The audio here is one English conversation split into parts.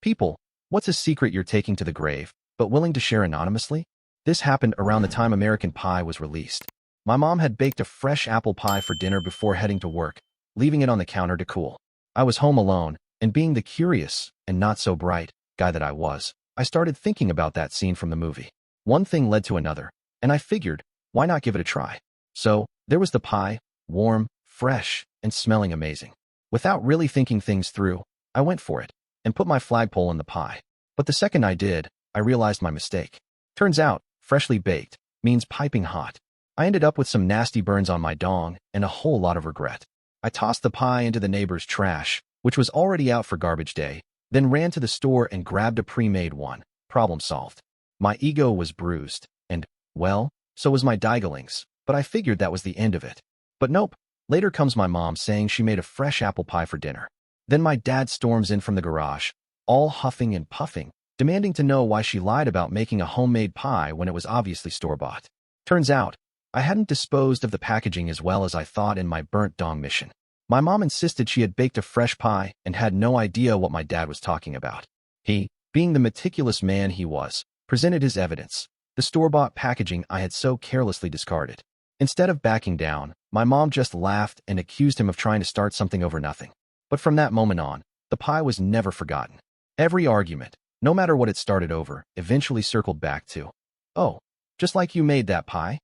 People, what's a secret you're taking to the grave, but willing to share anonymously? This happened around the time American Pie was released. My mom had baked a fresh apple pie for dinner before heading to work, leaving it on the counter to cool. I was home alone, and being the curious and not so bright guy that I was, I started thinking about that scene from the movie. One thing led to another, and I figured, why not give it a try? So, there was the pie, warm, fresh, and smelling amazing. Without really thinking things through, I went for it and put my flagpole in the pie. But the second I did, I realized my mistake. Turns out, freshly baked means piping hot. I ended up with some nasty burns on my dong and a whole lot of regret. I tossed the pie into the neighbor's trash, which was already out for garbage day, then ran to the store and grabbed a pre-made one. Problem solved. My ego was bruised, and, well, so was my digalings, but I figured that was the end of it. But nope. Later comes my mom saying she made a fresh apple pie for dinner. Then my dad storms in from the garage, all huffing and puffing, demanding to know why she lied about making a homemade pie when it was obviously store-bought. Turns out, I hadn't disposed of the packaging as well as I thought in my burnt dong mission. My mom insisted she had baked a fresh pie and had no idea what my dad was talking about. He, being the meticulous man he was, presented his evidence, the store-bought packaging I had so carelessly discarded. Instead of backing down, my mom just laughed and accused him of trying to start something over nothing. But from that moment on, the pie was never forgotten. Every argument, no matter what it started over, eventually circled back to, "Oh, just like you made that pie?"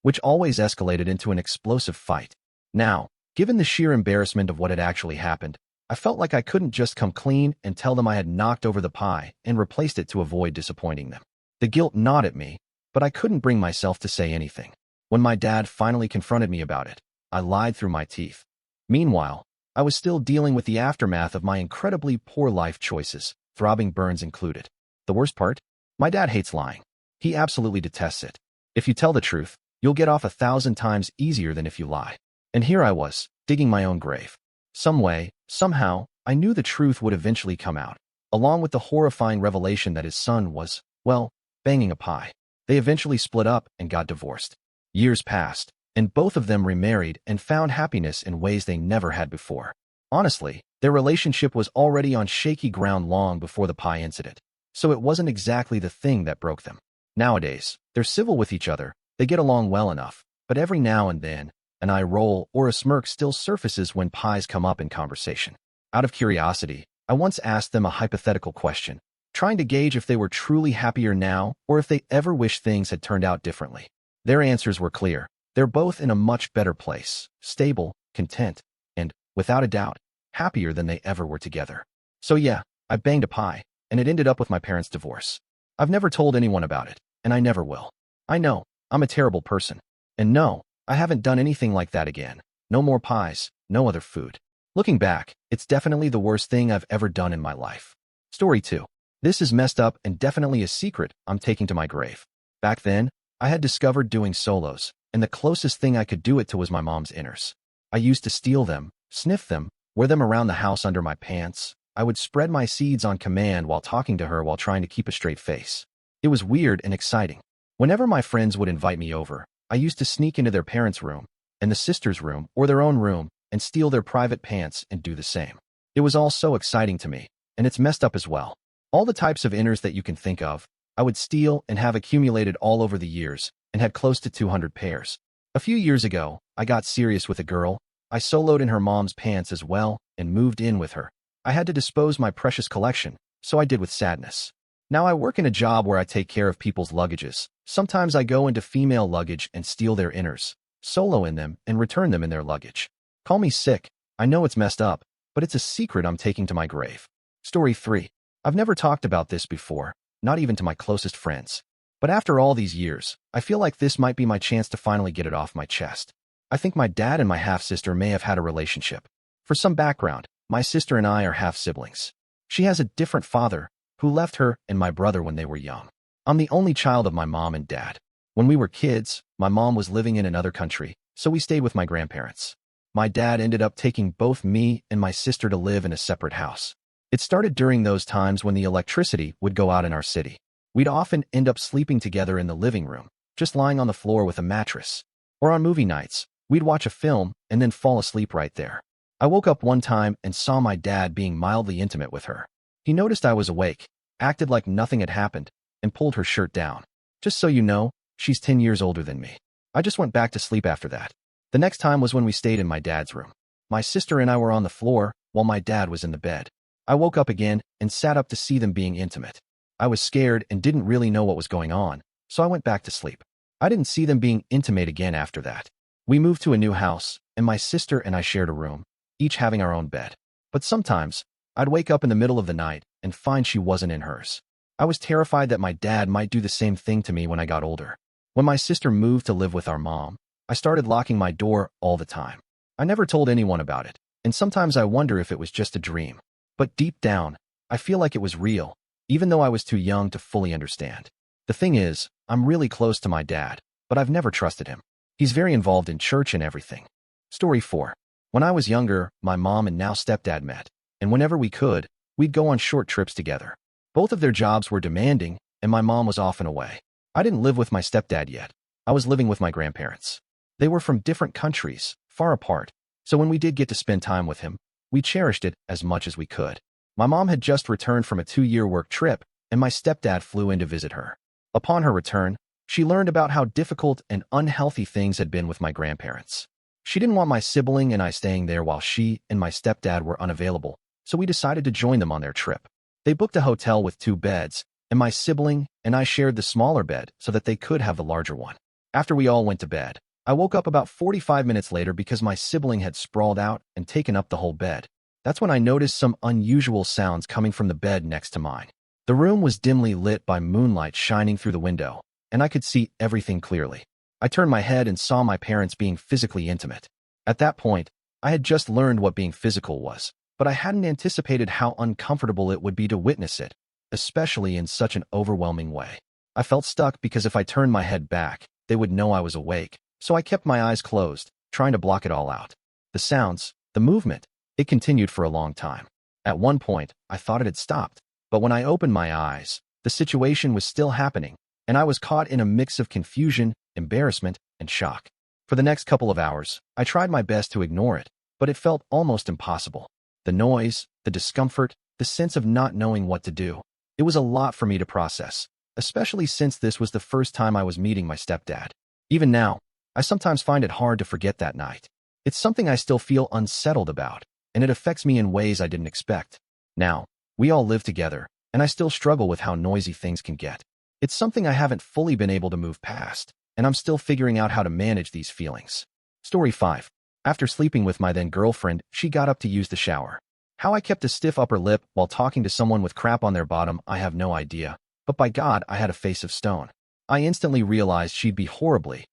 Which always escalated into an explosive fight. Now, given the sheer embarrassment of what had actually happened, I felt like I couldn't just come clean and tell them I had knocked over the pie and replaced it to avoid disappointing them. The guilt gnawed at me, but I couldn't bring myself to say anything. When my dad finally confronted me about it, I lied through my teeth. Meanwhile, I was still dealing with the aftermath of my incredibly poor life choices, throbbing burns included. The worst part? My dad hates lying. He absolutely detests it. If you tell the truth, you'll get off 1,000 times easier than if you lie. And here I was, digging my own grave. Some way, somehow, I knew the truth would eventually come out, along with the horrifying revelation that his son was, well, banging a pie. They eventually split up and got divorced. Years passed, and both of them remarried and found happiness in ways they never had before. Honestly, their relationship was already on shaky ground long before the pie incident, so it wasn't exactly the thing that broke them. Nowadays, they're civil with each other, they get along well enough, but every now and then, an eye roll or a smirk still surfaces when pies come up in conversation. Out of curiosity, I once asked them a hypothetical question, trying to gauge if they were truly happier now or if they ever wish things had turned out differently. Their answers were clear. They're both in a much better place, stable, content, and, without a doubt, happier than they ever were together. So yeah, I banged a pie, and it ended up with my parents' divorce. I've never told anyone about it, and I never will. I know, I'm a terrible person. And no, I haven't done anything like that again. No more pies, no other food. Looking back, it's definitely the worst thing I've ever done in my life. Story 2. This is messed up and definitely a secret I'm taking to my grave. Back then, I had discovered doing solos, and the closest thing I could do it to was my mom's inners. I used to steal them, sniff them, wear them around the house under my pants. I would spread my seeds on command while talking to her while trying to keep a straight face. It was weird and exciting. Whenever my friends would invite me over, I used to sneak into their parents' room, and the sister's room, or their own room, and steal their private pants and do the same. It was all so exciting to me, and it's messed up as well. All the types of inners that you can think of, I would steal and have accumulated all over the years, and had close to 200 pairs. A few years ago, I got serious with a girl. I soloed in her mom's pants as well, and moved in with her. I had to dispose my precious collection, so I did with sadness. Now I work in a job where I take care of people's luggages. Sometimes I go into female luggage and steal their inners, solo in them, and return them in their luggage. Call me sick. I know it's messed up, but it's a secret I'm taking to my grave. Story 3. I've never talked about this before, not even to my closest friends. But after all these years, I feel like this might be my chance to finally get it off my chest. I think my dad and my half-sister may have had a relationship. For some background, my sister and I are half-siblings. She has a different father, who left her and my brother when they were young. I'm the only child of my mom and dad. When we were kids, my mom was living in another country, so we stayed with my grandparents. My dad ended up taking both me and my sister to live in a separate house. It started during those times when the electricity would go out in our city. We'd often end up sleeping together in the living room, just lying on the floor with a mattress. Or on movie nights, we'd watch a film and then fall asleep right there. I woke up one time and saw my dad being mildly intimate with her. He noticed I was awake, acted like nothing had happened, and pulled her shirt down. Just so you know, she's 10 years older than me. I just went back to sleep after that. The next time was when we stayed in my dad's room. My sister and I were on the floor, while my dad was in the bed. I woke up again and sat up to see them being intimate. I was scared and didn't really know what was going on, so I went back to sleep. I didn't see them being intimate again after that. We moved to a new house, and my sister and I shared a room, each having our own bed. But sometimes, I'd wake up in the middle of the night and find she wasn't in hers. I was terrified that my dad might do the same thing to me when I got older. When my sister moved to live with our mom, I started locking my door all the time. I never told anyone about it, and sometimes I wonder if it was just a dream. But deep down, I feel like it was real, even though I was too young to fully understand. The thing is, I'm really close to my dad, but I've never trusted him. He's very involved in church and everything. Story 4. When I was younger, my mom and now stepdad met, and whenever we could, we'd go on short trips together. Both of their jobs were demanding, and my mom was often away. I didn't live with my stepdad yet. I was living with my grandparents. They were from different countries, far apart, so when we did get to spend time with him, we cherished it as much as we could. My mom had just returned from a 2-year work trip, and my stepdad flew in to visit her. Upon her return, she learned about how difficult and unhealthy things had been with my grandparents. She didn't want my sibling and I staying there while she and my stepdad were unavailable, so we decided to join them on their trip. They booked a hotel with 2 beds, and my sibling and I shared the smaller bed so that they could have the larger one. After we all went to bed, I woke up about 45 minutes later because my sibling had sprawled out and taken up the whole bed. That's when I noticed some unusual sounds coming from the bed next to mine. The room was dimly lit by moonlight shining through the window, and I could see everything clearly. I turned my head and saw my parents being physically intimate. At that point, I had just learned what being physical was, but I hadn't anticipated how uncomfortable it would be to witness it, especially in such an overwhelming way. I felt stuck because if I turned my head back, they would know I was awake, so I kept my eyes closed, trying to block it all out. The sounds, the movement, it continued for a long time. At one point, I thought it had stopped, but when I opened my eyes, the situation was still happening, and I was caught in a mix of confusion, embarrassment, and shock. For the next couple of hours, I tried my best to ignore it, but it felt almost impossible. The noise, the discomfort, the sense of not knowing what to do. It was a lot for me to process, especially since this was the first time I was meeting my stepdad. Even now, I sometimes find it hard to forget that night. It's something I still feel unsettled about, and it affects me in ways I didn't expect. Now, we all live together, and I still struggle with how noisy things can get. It's something I haven't fully been able to move past, and I'm still figuring out how to manage these feelings. Story 5. After sleeping with my then-girlfriend, she got up to use the shower. How I kept a stiff upper lip while talking to someone with crap on their bottom, I have no idea, but by God, I had a face of stone. I instantly realized she'd be horribly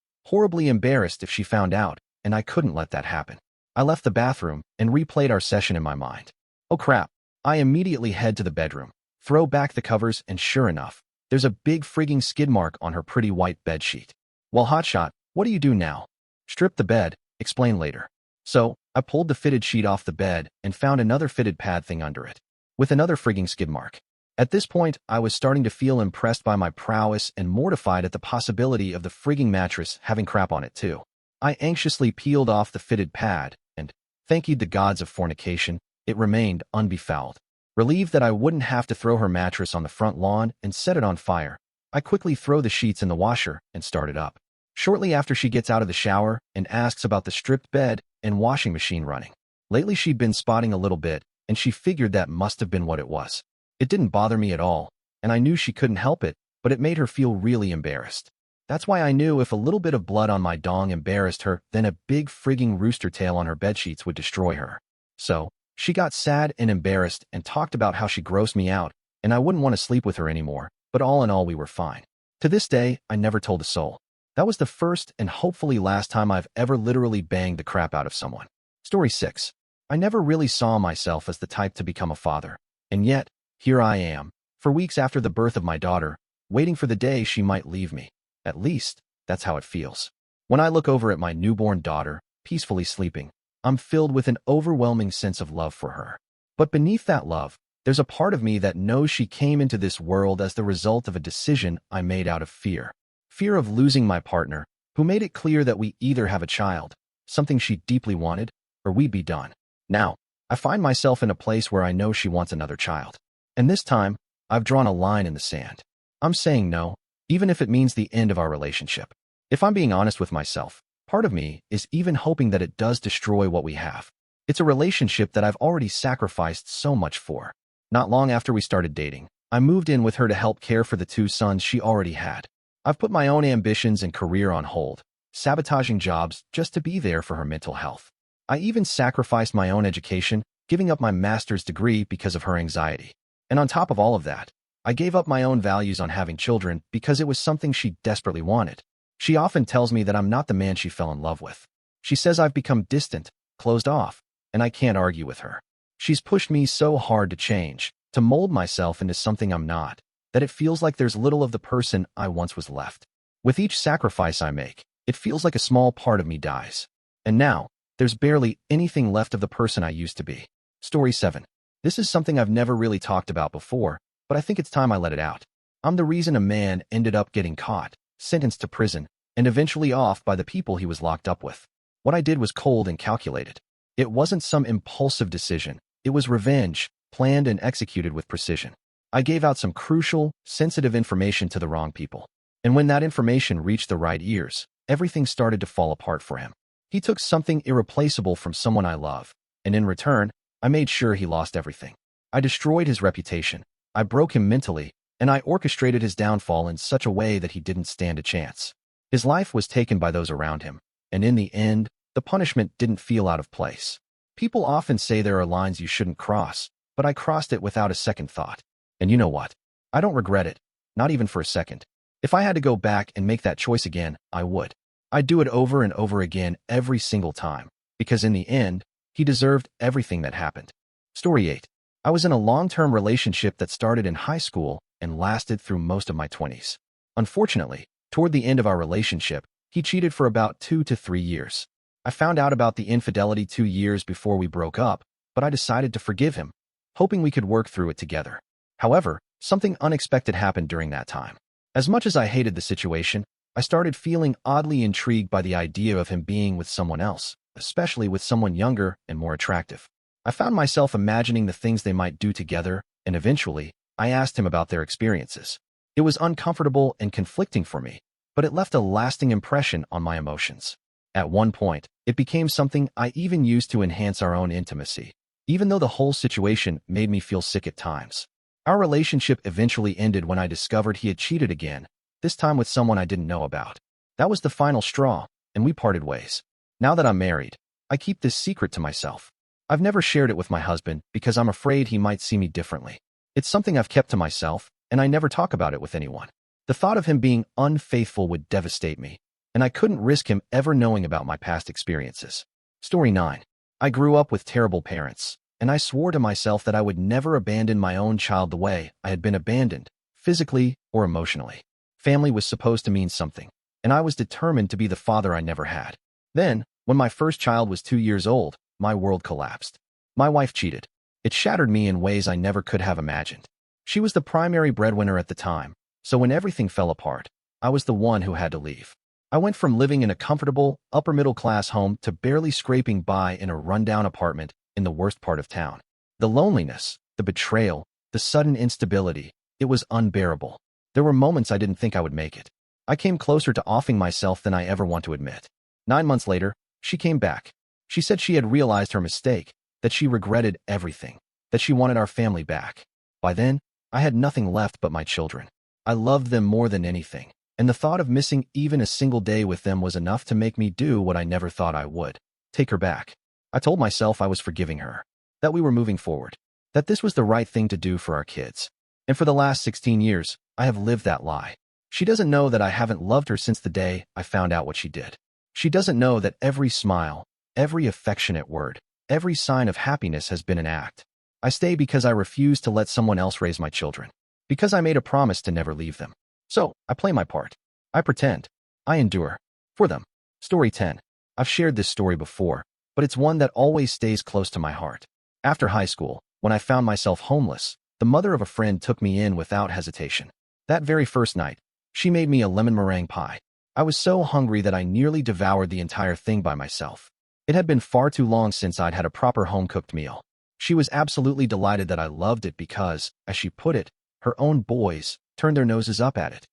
embarrassed if she found out, and I couldn't let that happen. I left the bathroom and replayed our session in my mind. Oh crap. I immediately head to the bedroom, throw back the covers, and sure enough, there's a big frigging skid mark on her pretty white bedsheet. Well, hotshot, what do you do now? Strip the bed, explain later. So, I pulled the fitted sheet off the bed and found another fitted pad thing under it, with another frigging skid mark. At this point, I was starting to feel impressed by my prowess and mortified at the possibility of the frigging mattress having crap on it too. I anxiously peeled off the fitted pad, and, thank you the gods of fornication, it remained unbefouled. Relieved that I wouldn't have to throw her mattress on the front lawn and set it on fire, I quickly throw the sheets in the washer and start it up. Shortly after she gets out of the shower and asks about the stripped bed and washing machine running. Lately she'd been spotting a little bit, and she figured that must have been what it was. It didn't bother me at all, and I knew she couldn't help it, but it made her feel really embarrassed. That's why I knew if a little bit of blood on my dong embarrassed her, then a big frigging rooster tail on her bedsheets would destroy her. So, she got sad and embarrassed and talked about how she grossed me out, and I wouldn't want to sleep with her anymore, but all in all we were fine. To this day, I never told a soul. That was the first and hopefully last time I've ever literally banged the crap out of someone. Story 6. I never really saw myself as the type to become a father, and yet, here I am, for weeks after the birth of my daughter, waiting for the day she might leave me. At least, that's how it feels. When I look over at my newborn daughter, peacefully sleeping, I'm filled with an overwhelming sense of love for her. But beneath that love, there's a part of me that knows she came into this world as the result of a decision I made out of fear. Fear of losing my partner, who made it clear that we either have a child, something she deeply wanted, or we'd be done. Now, I find myself in a place where I know she wants another child. And this time, I've drawn a line in the sand. I'm saying no, even if it means the end of our relationship. If I'm being honest with myself, part of me is even hoping that it does destroy what we have. It's a relationship that I've already sacrificed so much for. Not long after we started dating, I moved in with her to help care for the 2 sons she already had. I've put my own ambitions and career on hold, sabotaging jobs just to be there for her mental health. I even sacrificed my own education, giving up my master's degree because of her anxiety. And on top of all of that, I gave up my own values on having children because it was something she desperately wanted. She often tells me that I'm not the man she fell in love with. She says I've become distant, closed off, and I can't argue with her. She's pushed me so hard to change, to mold myself into something I'm not, that it feels like there's little of the person I once was left. With each sacrifice I make, it feels like a small part of me dies. And now, there's barely anything left of the person I used to be. Story 7. This is something I've never really talked about before, but I think it's time I let it out. I'm the reason a man ended up getting caught, sentenced to prison, and eventually off by the people he was locked up with. What I did was cold and calculated. It wasn't some impulsive decision. It was revenge, planned and executed with precision. I gave out some crucial, sensitive information to the wrong people. And when that information reached the right ears, everything started to fall apart for him. He took something irreplaceable from someone I love, and in return, I made sure he lost everything. I destroyed his reputation, I broke him mentally, and I orchestrated his downfall in such a way that he didn't stand a chance. His life was taken by those around him, and in the end, the punishment didn't feel out of place. People often say there are lines you shouldn't cross, but I crossed it without a second thought. And you know what? I don't regret it, not even for a second. If I had to go back and make that choice again, I would. I'd do it over and over again every single time, because in the end, he deserved everything that happened. Story 8. I was in a long-term relationship that started in high school and lasted through most of my 20s. Unfortunately, toward the end of our relationship, he cheated for about 2 to 3 years. I found out about the infidelity 2 years before we broke up, but I decided to forgive him, hoping we could work through it together. However, something unexpected happened during that time. As much as I hated the situation, I started feeling oddly intrigued by the idea of him being with someone else, especially with someone younger and more attractive. I found myself imagining the things they might do together, and eventually, I asked him about their experiences. It was uncomfortable and conflicting for me, but it left a lasting impression on my emotions. At one point, it became something I even used to enhance our own intimacy, even though the whole situation made me feel sick at times. Our relationship eventually ended when I discovered he had cheated again, this time with someone I didn't know about. That was the final straw, and we parted ways. Now that I'm married, I keep this secret to myself. I've never shared it with my husband because I'm afraid he might see me differently. It's something I've kept to myself, and I never talk about it with anyone. The thought of him being unfaithful would devastate me, and I couldn't risk him ever knowing about my past experiences. Story 9. I grew up with terrible parents, and I swore to myself that I would never abandon my own child the way I had been abandoned, physically or emotionally. Family was supposed to mean something, and I was determined to be the father I never had. Then, when my first child was 2 years old, my world collapsed. My wife cheated. It shattered me in ways I never could have imagined. She was the primary breadwinner at the time, so when everything fell apart, I was the one who had to leave. I went from living in a comfortable, upper-middle-class home to barely scraping by in a rundown apartment in the worst part of town. The loneliness, the betrayal, the sudden instability, it was unbearable. There were moments I didn't think I would make it. I came closer to offing myself than I ever want to admit. 9 months later, she came back. She said she had realized her mistake, that she regretted everything, that she wanted our family back. By then, I had nothing left but my children. I loved them more than anything, and the thought of missing even a single day with them was enough to make me do what I never thought I would: take her back. I told myself I was forgiving her, that we were moving forward, that this was the right thing to do for our kids. And for the last 16 years, I have lived that lie. She doesn't know that I haven't loved her since the day I found out what she did. She doesn't know that every smile, every affectionate word, every sign of happiness has been an act. I stay because I refuse to let someone else raise my children, because I made a promise to never leave them. So, I play my part. I pretend. I endure. For them. Story 10. I've shared this story before, but it's one that always stays close to my heart. After high school, when I found myself homeless, the mother of a friend took me in without hesitation. That very first night, she made me a lemon meringue pie. I was so hungry that I nearly devoured the entire thing by myself. It had been far too long since I'd had a proper home-cooked meal. She was absolutely delighted that I loved it because, as she put it, her own boys turned their noses up at it.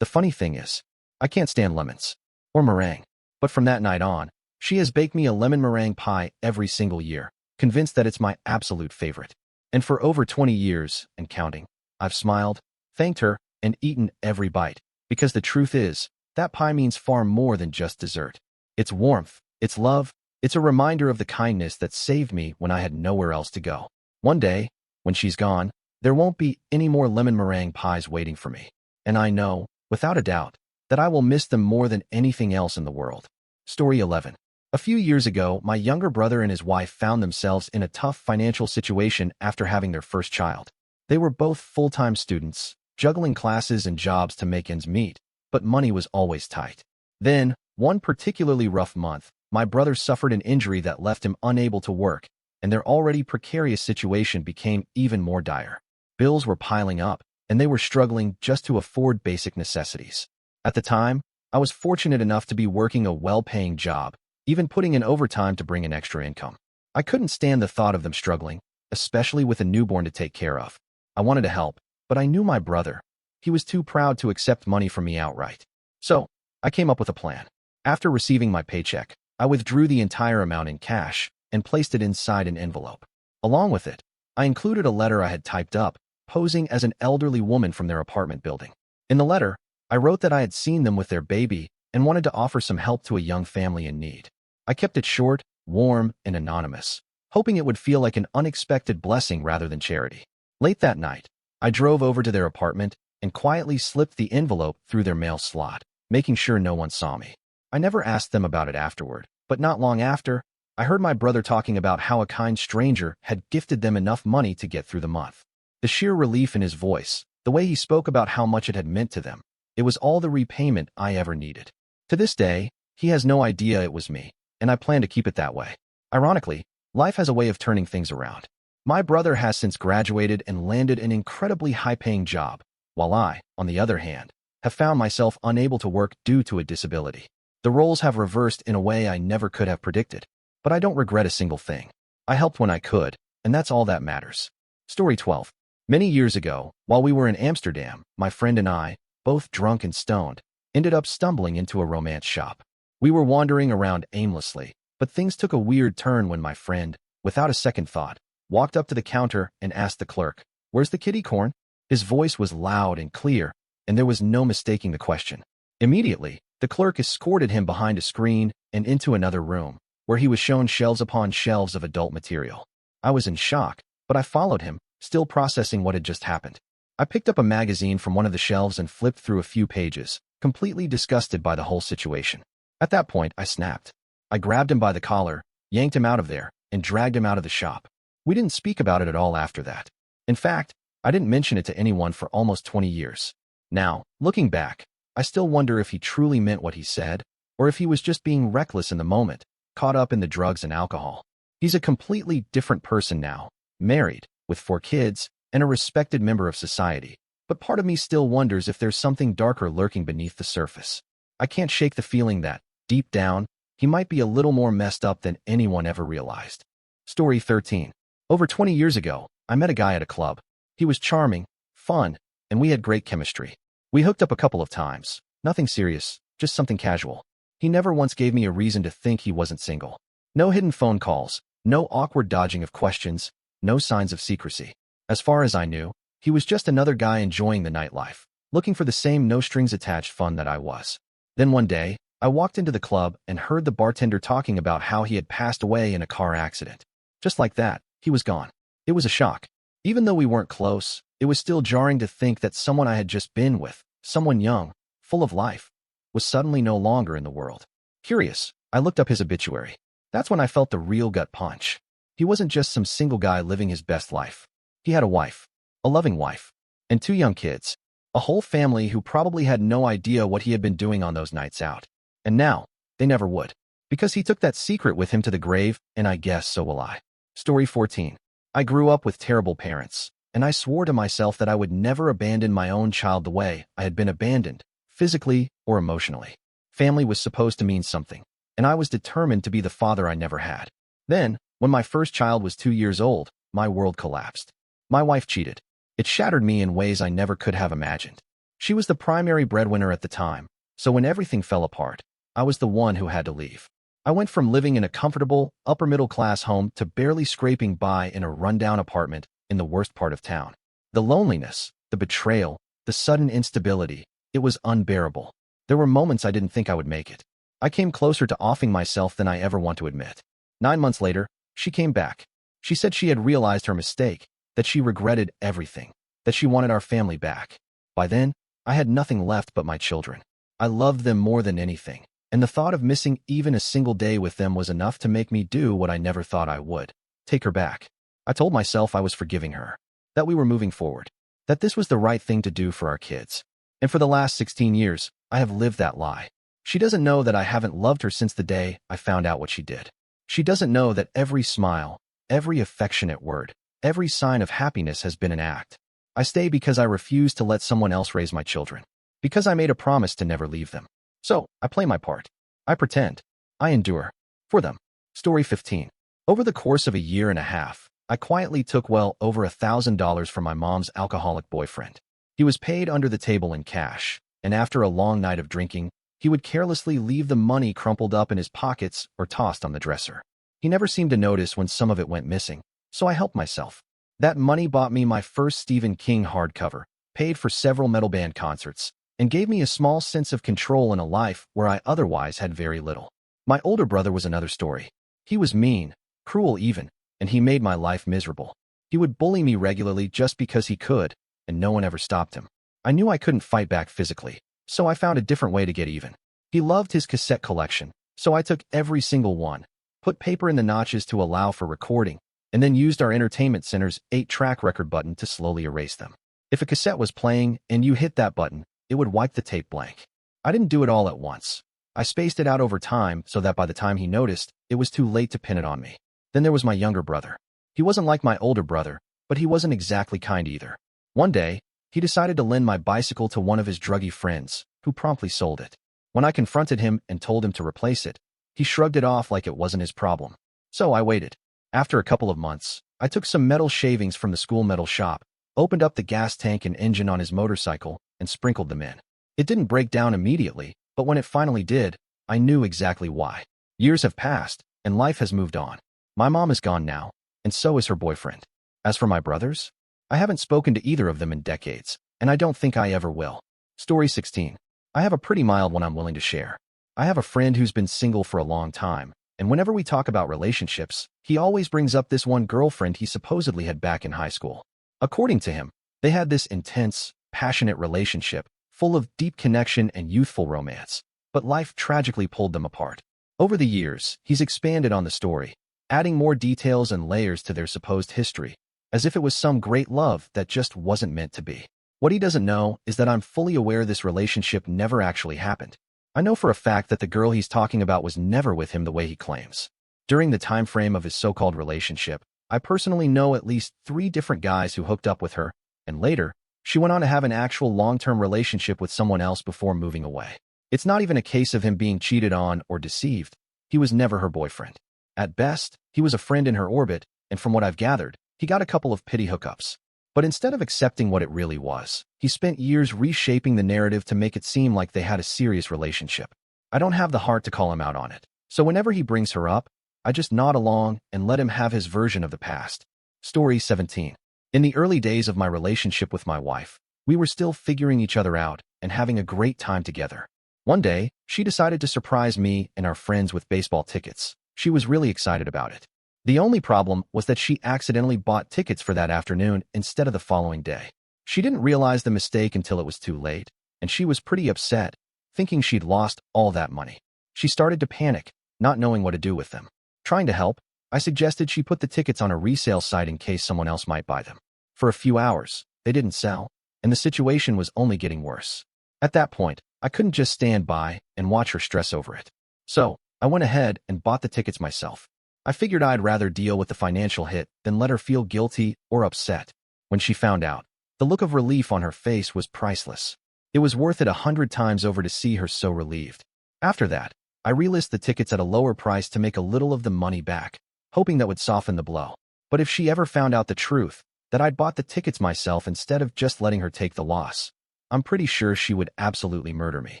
The funny thing is, I can't stand lemons or meringue, but from that night on, she has baked me a lemon meringue pie every single year, convinced that it's my absolute favorite. And for over 20 years, and counting, I've smiled, thanked her, and eaten every bite, because the truth is, that pie means far more than just dessert. It's warmth, it's love, it's a reminder of the kindness that saved me when I had nowhere else to go. One day, when she's gone, there won't be any more lemon meringue pies waiting for me. And I know, without a doubt, that I will miss them more than anything else in the world. Story 11. A few years ago, my younger brother and his wife found themselves in a tough financial situation after having their first child. They were both full-time students, juggling classes and jobs to make ends meet, but money was always tight. Then, one particularly rough month, my brother suffered an injury that left him unable to work, and their already precarious situation became even more dire. Bills were piling up, and they were struggling just to afford basic necessities. At the time, I was fortunate enough to be working a well-paying job, even putting in overtime to bring in extra income. I couldn't stand the thought of them struggling, especially with a newborn to take care of. I wanted to help, but I knew my brother. He was too proud to accept money from me outright. So, I came up with a plan. After receiving my paycheck, I withdrew the entire amount in cash and placed it inside an envelope. Along with it, I included a letter I had typed up, posing as an elderly woman from their apartment building. In the letter, I wrote that I had seen them with their baby and wanted to offer some help to a young family in need. I kept it short, warm, and anonymous, hoping it would feel like an unexpected blessing rather than charity. Late that night, I drove over to their apartment and quietly slipped the envelope through their mail slot, making sure no one saw me. I never asked them about it afterward, but not long after, I heard my brother talking about how a kind stranger had gifted them enough money to get through the month. The sheer relief in his voice, the way he spoke about how much it had meant to them, it was all the repayment I ever needed. To this day, he has no idea it was me, and I plan to keep it that way. Ironically, life has a way of turning things around. My brother has since graduated and landed an incredibly high-paying job, while I, on the other hand, have found myself unable to work due to a disability. The roles have reversed in a way I never could have predicted, but I don't regret a single thing. I helped when I could, and that's all that matters. Story 12. Many years ago, while we were in Amsterdam, my friend and I, both drunk and stoned, ended up stumbling into a romance shop. We were wandering around aimlessly, but things took a weird turn when my friend, without a second thought, walked up to the counter and asked the clerk, "Where's the kitty corn?" His voice was loud and clear, and there was no mistaking the question. Immediately, the clerk escorted him behind a screen and into another room, where he was shown shelves upon shelves of adult material. I was in shock, but I followed him, still processing what had just happened. I picked up a magazine from one of the shelves and flipped through a few pages, completely disgusted by the whole situation. At that point, I snapped. I grabbed him by the collar, yanked him out of there, and dragged him out of the shop. We didn't speak about it at all after that. In fact, I didn't mention it to anyone for almost 20 years. Now, looking back, I still wonder if he truly meant what he said, or if he was just being reckless in the moment, caught up in the drugs and alcohol. He's a completely different person now, married, with 4 kids, and a respected member of society. But part of me still wonders if there's something darker lurking beneath the surface. I can't shake the feeling that, deep down, he might be a little more messed up than anyone ever realized. Story 13. Over 20 years ago, I met a guy at a club. He was charming, fun, and we had great chemistry. We hooked up a couple of times. Nothing serious, just something casual. He never once gave me a reason to think he wasn't single. No hidden phone calls, no awkward dodging of questions, no signs of secrecy. As far as I knew, he was just another guy enjoying the nightlife, looking for the same no-strings-attached fun that I was. Then one day, I walked into the club and heard the bartender talking about how he had passed away in a car accident. Just like that, he was gone. It was a shock. Even though we weren't close, it was still jarring to think that someone I had just been with, someone young, full of life, was suddenly no longer in the world. Curious, I looked up his obituary. That's when I felt the real gut punch. He wasn't just some single guy living his best life. He had a wife, a loving wife, and 2 young kids, a whole family who probably had no idea what he had been doing on those nights out. And now, they never would, because he took that secret with him to the grave, and I guess so will I. Story 14. I grew up with terrible parents, and I swore to myself that I would never abandon my own child the way I had been abandoned, physically or emotionally. Family was supposed to mean something, and I was determined to be the father I never had. Then, when my first child was 2 years old, my world collapsed. My wife cheated. It shattered me in ways I never could have imagined. She was the primary breadwinner at the time, so when everything fell apart, I was the one who had to leave. I went from living in a comfortable, upper-middle-class home to barely scraping by in a rundown apartment in the worst part of town. The loneliness, the betrayal, the sudden instability, it was unbearable. There were moments I didn't think I would make it. I came closer to offing myself than I ever want to admit. 9 months later, she came back. She said she had realized her mistake, that she regretted everything, that she wanted our family back. By then, I had nothing left but my children. I loved them more than anything, and the thought of missing even a single day with them was enough to make me do what I never thought I would: take her back. I told myself I was forgiving her, that we were moving forward, that this was the right thing to do for our kids. And for the last 16 years, I have lived that lie. She doesn't know that I haven't loved her since the day I found out what she did. She doesn't know that every smile, every affectionate word, every sign of happiness has been an act. I stay because I refuse to let someone else raise my children, because I made a promise to never leave them. So, I play my part. I pretend. I endure. For them. Story 15. Over the course of a year and a half, I quietly took well over $1,000 from my mom's alcoholic boyfriend. He was paid under the table in cash, and after a long night of drinking, he would carelessly leave the money crumpled up in his pockets or tossed on the dresser. He never seemed to notice when some of it went missing, so I helped myself. That money bought me my first Stephen King hardcover, paid for several metal band concerts, and gave me a small sense of control in a life where I otherwise had very little. My older brother was another story. He was mean, cruel even, and he made my life miserable. He would bully me regularly just because he could, and no one ever stopped him. I knew I couldn't fight back physically, so I found a different way to get even. He loved his cassette collection, so I took every single one, put paper in the notches to allow for recording, and then used our entertainment center's 8-track record button to slowly erase them. If a cassette was playing and you hit that button, it would wipe the tape blank. I didn't do it all at once. I spaced it out over time so that by the time he noticed, it was too late to pin it on me. Then there was my younger brother. He wasn't like my older brother, but he wasn't exactly kind either. One day, he decided to lend my bicycle to one of his druggy friends, who promptly sold it. When I confronted him and told him to replace it, he shrugged it off like it wasn't his problem. So I waited. After a couple of months, I took some metal shavings from the school metal shop, opened up the gas tank and engine on his motorcycle, and sprinkled them in. It didn't break down immediately, but when it finally did, I knew exactly why. Years have passed, and life has moved on. My mom is gone now, and so is her boyfriend. As for my brothers, I haven't spoken to either of them in decades, and I don't think I ever will. Story 16. I have a pretty mild one I'm willing to share. I have a friend who's been single for a long time, and whenever we talk about relationships, he always brings up this one girlfriend he supposedly had back in high school. According to him, they had this intense, passionate relationship, full of deep connection and youthful romance, but life tragically pulled them apart. Over the years, he's expanded on the story, adding more details and layers to their supposed history, as if it was some great love that just wasn't meant to be. What he doesn't know is that I'm fully aware this relationship never actually happened. I know for a fact that the girl he's talking about was never with him the way he claims. During the time frame of his so-called relationship, I personally know at least 3 different guys who hooked up with her, and later, she went on to have an actual long-term relationship with someone else before moving away. It's not even a case of him being cheated on or deceived. He was never her boyfriend. At best, he was a friend in her orbit, and from what I've gathered, he got a couple of pity hookups. But instead of accepting what it really was, he spent years reshaping the narrative to make it seem like they had a serious relationship. I don't have the heart to call him out on it, so whenever he brings her up, I just nod along and let him have his version of the past. Story 17. In the early days of my relationship with my wife, we were still figuring each other out and having a great time together. One day, she decided to surprise me and our friends with baseball tickets. She was really excited about it. The only problem was that she accidentally bought tickets for that afternoon instead of the following day. She didn't realize the mistake until it was too late, and she was pretty upset, thinking she'd lost all that money. She started to panic, not knowing what to do with them. Trying to help, I suggested she put the tickets on a resale site in case someone else might buy them. For a few hours, they didn't sell, and the situation was only getting worse. At that point, I couldn't just stand by and watch her stress over it. So, I went ahead and bought the tickets myself. I figured I'd rather deal with the financial hit than let her feel guilty or upset. When she found out, the look of relief on her face was priceless. It was worth it 100 times over to see her so relieved. After that, I relisted the tickets at a lower price to make a little of the money back, hoping that would soften the blow. But if she ever found out the truth, that I'd bought the tickets myself instead of just letting her take the loss, I'm pretty sure she would absolutely murder me.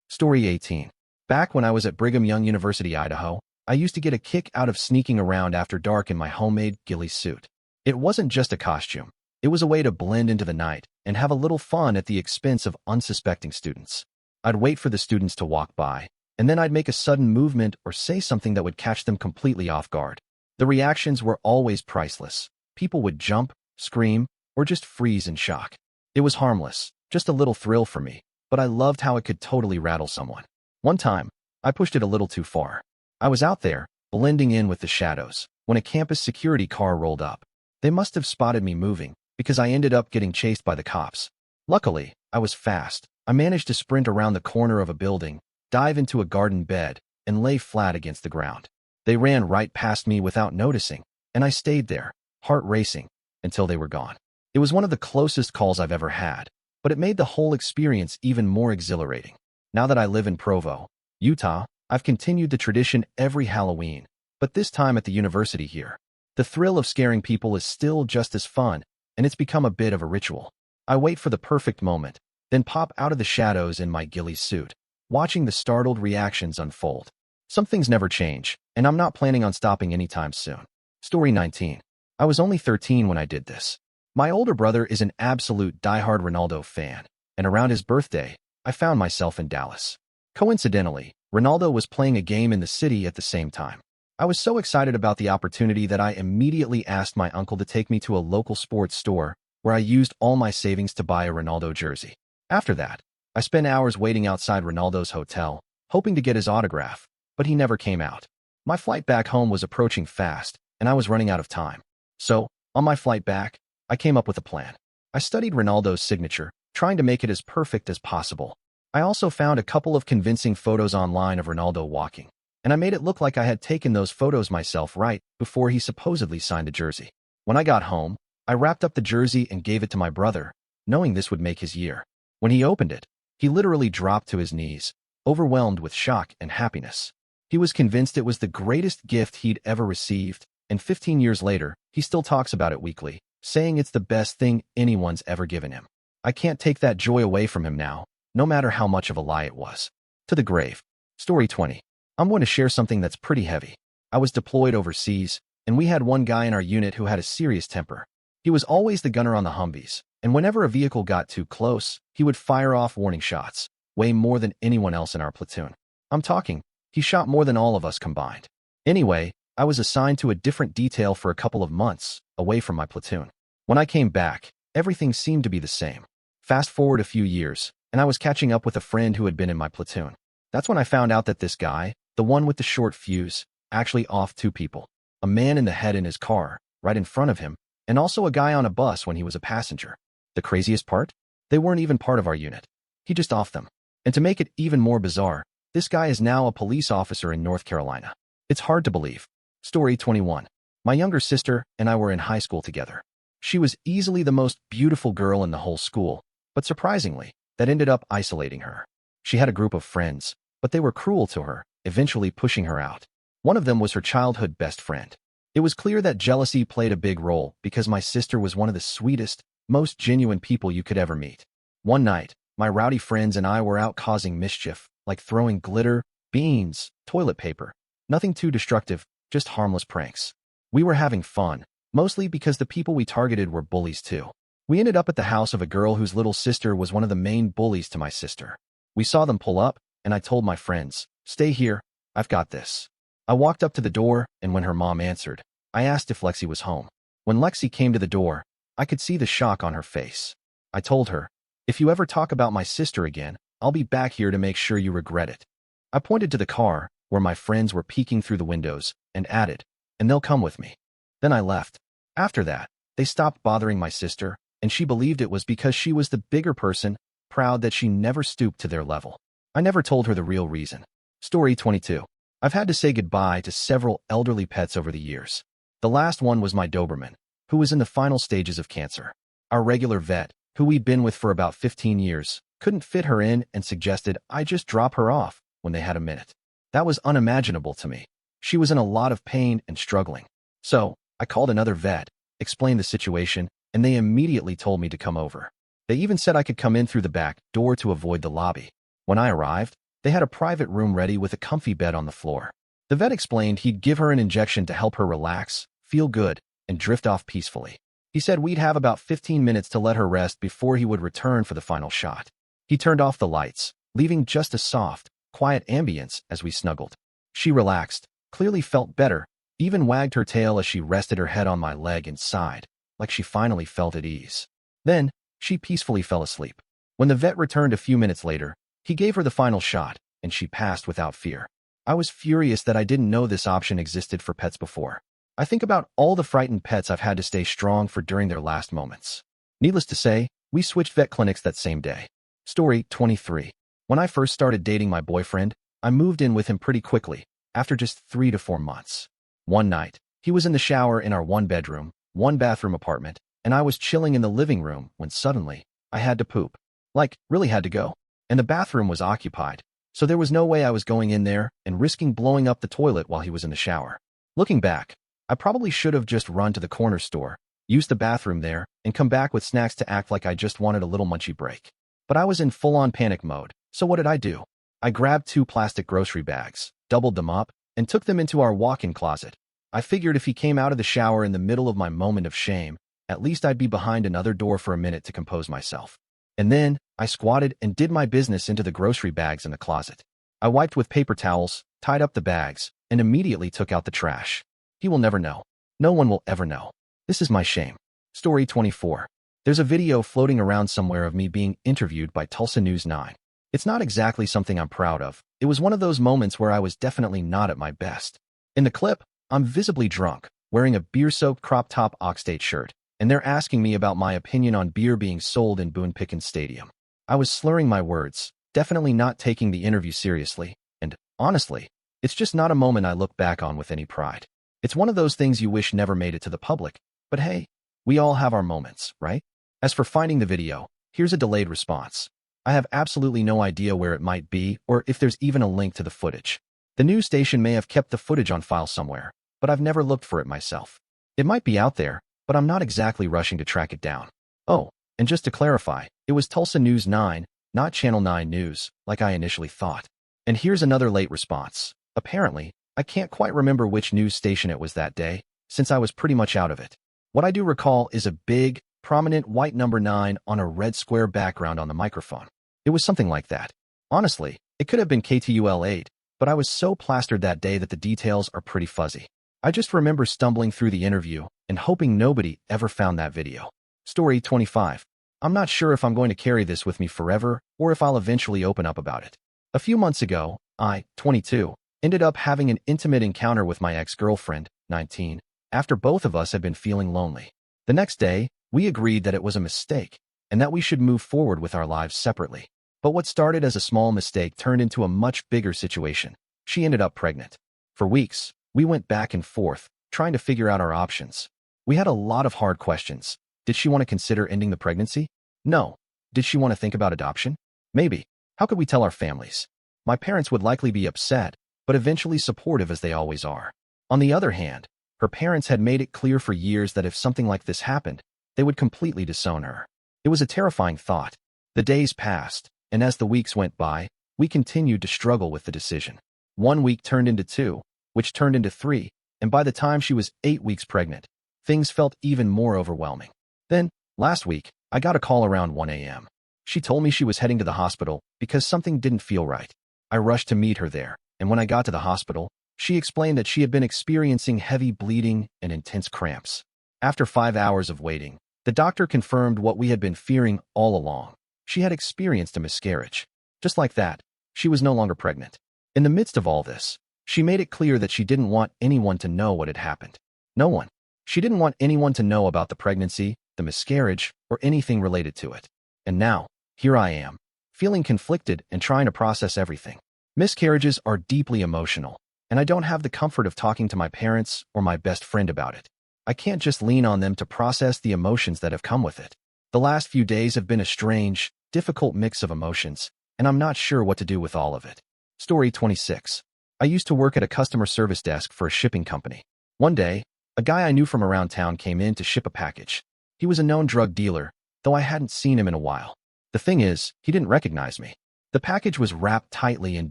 Story 18. Back when I was at Brigham Young University, Idaho, I used to get a kick out of sneaking around after dark in my homemade ghillie suit. It wasn't just a costume. It was a way to blend into the night and have a little fun at the expense of unsuspecting students. I'd wait for the students to walk by, and then I'd make a sudden movement or say something that would catch them completely off guard. The reactions were always priceless. People would jump, scream, or just freeze in shock. It was harmless, just a little thrill for me, but I loved how it could totally rattle someone. One time, I pushed it a little too far. I was out there, blending in with the shadows, when a campus security car rolled up. They must have spotted me moving, because I ended up getting chased by the cops. Luckily, I was fast. I managed to sprint around the corner of a building, dive into a garden bed, and lay flat against the ground. They ran right past me without noticing, and I stayed there, heart racing, until they were gone. It was one of the closest calls I've ever had, but it made the whole experience even more exhilarating. Now that I live in Provo, Utah, I've continued the tradition every Halloween, but this time at the university here. The thrill of scaring people is still just as fun, and it's become a bit of a ritual. I wait for the perfect moment, then pop out of the shadows in my ghillie suit, watching the startled reactions unfold. Some things never change, and I'm not planning on stopping anytime soon. Story 19. I was only 13 when I did this. My older brother is an absolute diehard Ronaldo fan, and around his birthday, I found myself in Dallas. Coincidentally, Ronaldo was playing a game in the city at the same time. I was so excited about the opportunity that I immediately asked my uncle to take me to a local sports store where I used all my savings to buy a Ronaldo jersey. After that, I spent hours waiting outside Ronaldo's hotel, hoping to get his autograph, but he never came out. My flight back home was approaching fast, and I was running out of time. So, on my flight back, I came up with a plan. I studied Ronaldo's signature, trying to make it as perfect as possible. I also found a couple of convincing photos online of Ronaldo walking, and I made it look like I had taken those photos myself right before he supposedly signed the jersey. When I got home, I wrapped up the jersey and gave it to my brother, knowing this would make his year. When he opened it, he literally dropped to his knees, overwhelmed with shock and happiness. He was convinced it was the greatest gift he'd ever received, and 15 years later, he still talks about it weekly, saying it's the best thing anyone's ever given him. I can't take that joy away from him now, no matter how much of a lie it was. To the grave. Story 20. I'm going to share something that's pretty heavy. I was deployed overseas, and we had one guy in our unit who had a serious temper. He was always the gunner on the Humvees, and whenever a vehicle got too close, he would fire off warning shots, way more than anyone else in our platoon. I'm talking, he shot more than all of us combined. Anyway, I was assigned to a different detail for a couple of months, away from my platoon. When I came back, everything seemed to be the same. Fast forward a few years, and I was catching up with a friend who had been in my platoon. That's when I found out that this guy, the one with the short fuse, actually offed two people. A man in the head in his car, right in front of him, and also a guy on a bus when he was a passenger. The craziest part? They weren't even part of our unit. He just offed them. And to make it even more bizarre, this guy is now a police officer in North Carolina. It's hard to believe. Story 21. My younger sister and I were in high school together. She was easily the most beautiful girl in the whole school, but surprisingly, that ended up isolating her. She had a group of friends, but they were cruel to her, eventually pushing her out. One of them was her childhood best friend. It was clear that jealousy played a big role because my sister was one of the sweetest, most genuine people you could ever meet. One night, my rowdy friends and I were out causing mischief, like throwing glitter, beans, toilet paper. Nothing too destructive, just harmless pranks. We were having fun, mostly because the people we targeted were bullies too. We ended up at the house of a girl whose little sister was one of the main bullies to my sister. We saw them pull up, and I told my friends, "Stay here, I've got this." I walked up to the door, and when her mom answered, I asked if Lexi was home. When Lexi came to the door, I could see the shock on her face. I told her, "If you ever talk about my sister again, I'll be back here to make sure you regret it." I pointed to the car, where my friends were peeking through the windows, and added, "And they'll come with me." Then I left. After that, they stopped bothering my sister, and she believed it was because she was the bigger person, proud that she never stooped to their level. I never told her the real reason. Story 22. I've had to say goodbye to several elderly pets over the years. The last one was my Doberman, who was in the final stages of cancer. Our regular vet, who we'd been with for about 15 years, couldn't fit her in and suggested I just drop her off when they had a minute. That was unimaginable to me. She was in a lot of pain and struggling. So, I called another vet, explained the situation, and they immediately told me to come over. They even said I could come in through the back door to avoid the lobby. When I arrived, they had a private room ready with a comfy bed on the floor. The vet explained he'd give her an injection to help her relax, feel good, and drift off peacefully. He said we'd have about 15 minutes to let her rest before he would return for the final shot. He turned off the lights, leaving just a soft, quiet ambience as we snuggled. She relaxed, clearly felt better, even wagged her tail as she rested her head on my leg and sighed, like she finally felt at ease. Then, she peacefully fell asleep. When the vet returned a few minutes later, he gave her the final shot, and she passed without fear. I was furious that I didn't know this option existed for pets before. I think about all the frightened pets I've had to stay strong for during their last moments. Needless to say, we switched vet clinics that same day. Story 23. When I first started dating my boyfriend, I moved in with him pretty quickly, after just 3 to 4 months. One night, he was in the shower in our one-bedroom, one-bathroom apartment, and I was chilling in the living room when suddenly, I had to poop. Like, really had to go. And the bathroom was occupied, so there was no way I was going in there and risking blowing up the toilet while he was in the shower. Looking back, I probably should have just run to the corner store, used the bathroom there, and come back with snacks to act like I just wanted a little munchie break. But I was in full-on panic mode, so what did I do? I grabbed 2 plastic grocery bags, doubled them up, and took them into our walk-in closet. I figured if he came out of the shower in the middle of my moment of shame, at least I'd be behind another door for a minute to compose myself. And then, I squatted and did my business into the grocery bags in the closet. I wiped with paper towels, tied up the bags, and immediately took out the trash. He will never know. No one will ever know. This is my shame. Story 24. There's a video floating around somewhere of me being interviewed by Tulsa News 9. It's not exactly something I'm proud of. It was one of those moments where I was definitely not at my best. In the clip, I'm visibly drunk, wearing a beer-soaked crop top Oxstate shirt, and they're asking me about my opinion on beer being sold in Boone Pickens Stadium. I was slurring my words, definitely not taking the interview seriously, and, honestly, it's just not a moment I look back on with any pride. It's one of those things you wish never made it to the public, but hey, we all have our moments, right? As for finding the video, here's a delayed response. I have absolutely no idea where it might be or if there's even a link to the footage. The news station may have kept the footage on file somewhere, but I've never looked for it myself. It might be out there, but I'm not exactly rushing to track it down. Oh, and just to clarify, it was Tulsa News 9, not Channel 9 News, like I initially thought. And here's another late response. Apparently, I can't quite remember which news station it was that day, since I was pretty much out of it. What I do recall is a big, prominent white number 9 on a red square background on the microphone. It was something like that. Honestly, it could have been KTUL 8, but I was so plastered that day that the details are pretty fuzzy. I just remember stumbling through the interview and hoping nobody ever found that video. Story 25. I'm not sure if I'm going to carry this with me forever or if I'll eventually open up about it. A few months ago, I, 22, ended up having an intimate encounter with my ex-girlfriend, 19, after both of us had been feeling lonely. The next day, we agreed that it was a mistake and that we should move forward with our lives separately. But what started as a small mistake turned into a much bigger situation. She ended up pregnant. For weeks, we went back and forth, trying to figure out our options. We had a lot of hard questions. Did she want to consider ending the pregnancy? No. Did she want to think about adoption? Maybe. How could we tell our families? My parents would likely be upset, but eventually supportive as they always are. On the other hand, her parents had made it clear for years that if something like this happened, they would completely disown her. It was a terrifying thought. The days passed, and as the weeks went by, we continued to struggle with the decision. 1 week turned into 2, which turned into 3, and by the time she was 8 weeks pregnant, things felt even more overwhelming. Then, last week, I got a call around 1 a.m. She told me she was heading to the hospital because something didn't feel right. I rushed to meet her there, and when I got to the hospital, she explained that she had been experiencing heavy bleeding and intense cramps. After 5 hours of waiting, the doctor confirmed what we had been fearing all along. She had experienced a miscarriage. Just like that, she was no longer pregnant. In the midst of all this, she made it clear that she didn't want anyone to know what had happened. No one. She didn't want anyone to know about the pregnancy, the miscarriage, or anything related to it. And now, here I am, feeling conflicted and trying to process everything. Miscarriages are deeply emotional, and I don't have the comfort of talking to my parents or my best friend about it. I can't just lean on them to process the emotions that have come with it. The last few days have been a strange, difficult mix of emotions, and I'm not sure what to do with all of it. Story 26. I used to work at a customer service desk for a shipping company. One day, A guy I knew from around town came in to ship a package. He was a known drug dealer, though I hadn't seen him in a while. The thing is, he didn't recognize me. The package was wrapped tightly in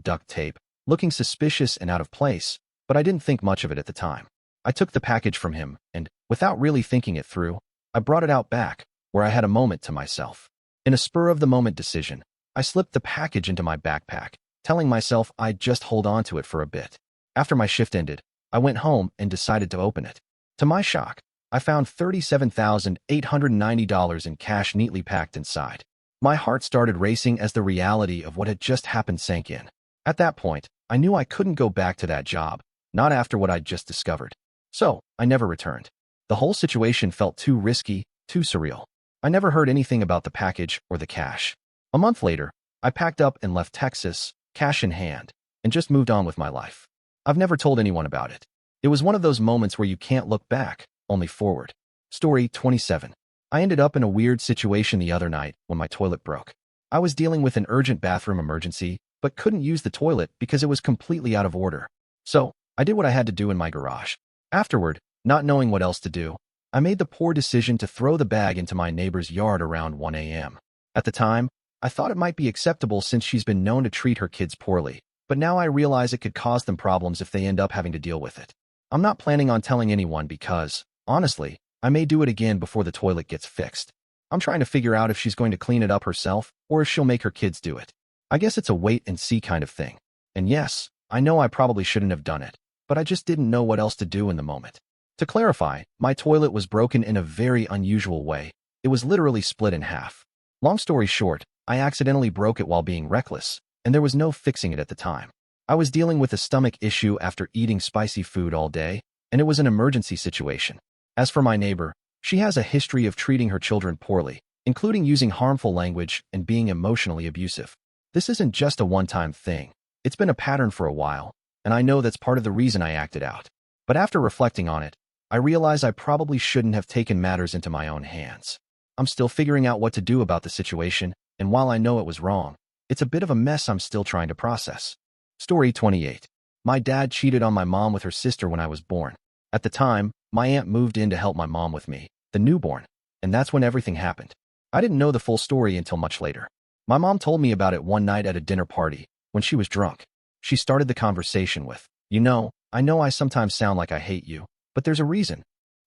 duct tape, looking suspicious and out of place, but I didn't think much of it at the time. I took the package from him, and, without really thinking it through, I brought it out back, where I had a moment to myself. In a spur-of-the-moment decision, I slipped the package into my backpack, telling myself I'd just hold on to it for a bit. After my shift ended, I went home and decided to open it. To my shock, I found $37,890 in cash neatly packed inside. My heart started racing as the reality of what had just happened sank in. At that point, I knew I couldn't go back to that job, not after what I'd just discovered. So, I never returned. The whole situation felt too risky, too surreal. I never heard anything about the package or the cash. A month later, I packed up and left Texas, cash in hand, and just moved on with my life. I've never told anyone about it. It was one of those moments where you can't look back, only forward. Story 27. I ended up in a weird situation the other night when my toilet broke. I was dealing with an urgent bathroom emergency, but couldn't use the toilet because it was completely out of order. So, I did what I had to do in my garage. Afterward, not knowing what else to do, I made the poor decision to throw the bag into my neighbor's yard around 1 a.m. At the time, I thought it might be acceptable since she's been known to treat her kids poorly, but now I realize it could cause them problems if they end up having to deal with it. I'm not planning on telling anyone because, honestly, I may do it again before the toilet gets fixed. I'm trying to figure out if she's going to clean it up herself or if she'll make her kids do it. I guess it's a wait and see kind of thing. And yes, I know I probably shouldn't have done it, but I just didn't know what else to do in the moment. To clarify, my toilet was broken in a very unusual way. It was literally split in half. Long story short, I accidentally broke it while being reckless, and there was no fixing it at the time. I was dealing with a stomach issue after eating spicy food all day, and it was an emergency situation. As for my neighbor, she has a history of treating her children poorly, including using harmful language and being emotionally abusive. This isn't just a one-time thing. It's been a pattern for a while, and I know that's part of the reason I acted out. But after reflecting on it, I realize I probably shouldn't have taken matters into my own hands. I'm still figuring out what to do about the situation, and while I know it was wrong, it's a bit of a mess I'm still trying to process. Story 28. My dad cheated on my mom with her sister when I was born. At the time, my aunt moved in to help my mom with me, the newborn, and that's when everything happened. I didn't know the full story until much later. My mom told me about it one night at a dinner party, when she was drunk. She started the conversation with, I know I sometimes sound like I hate you, but there's a reason.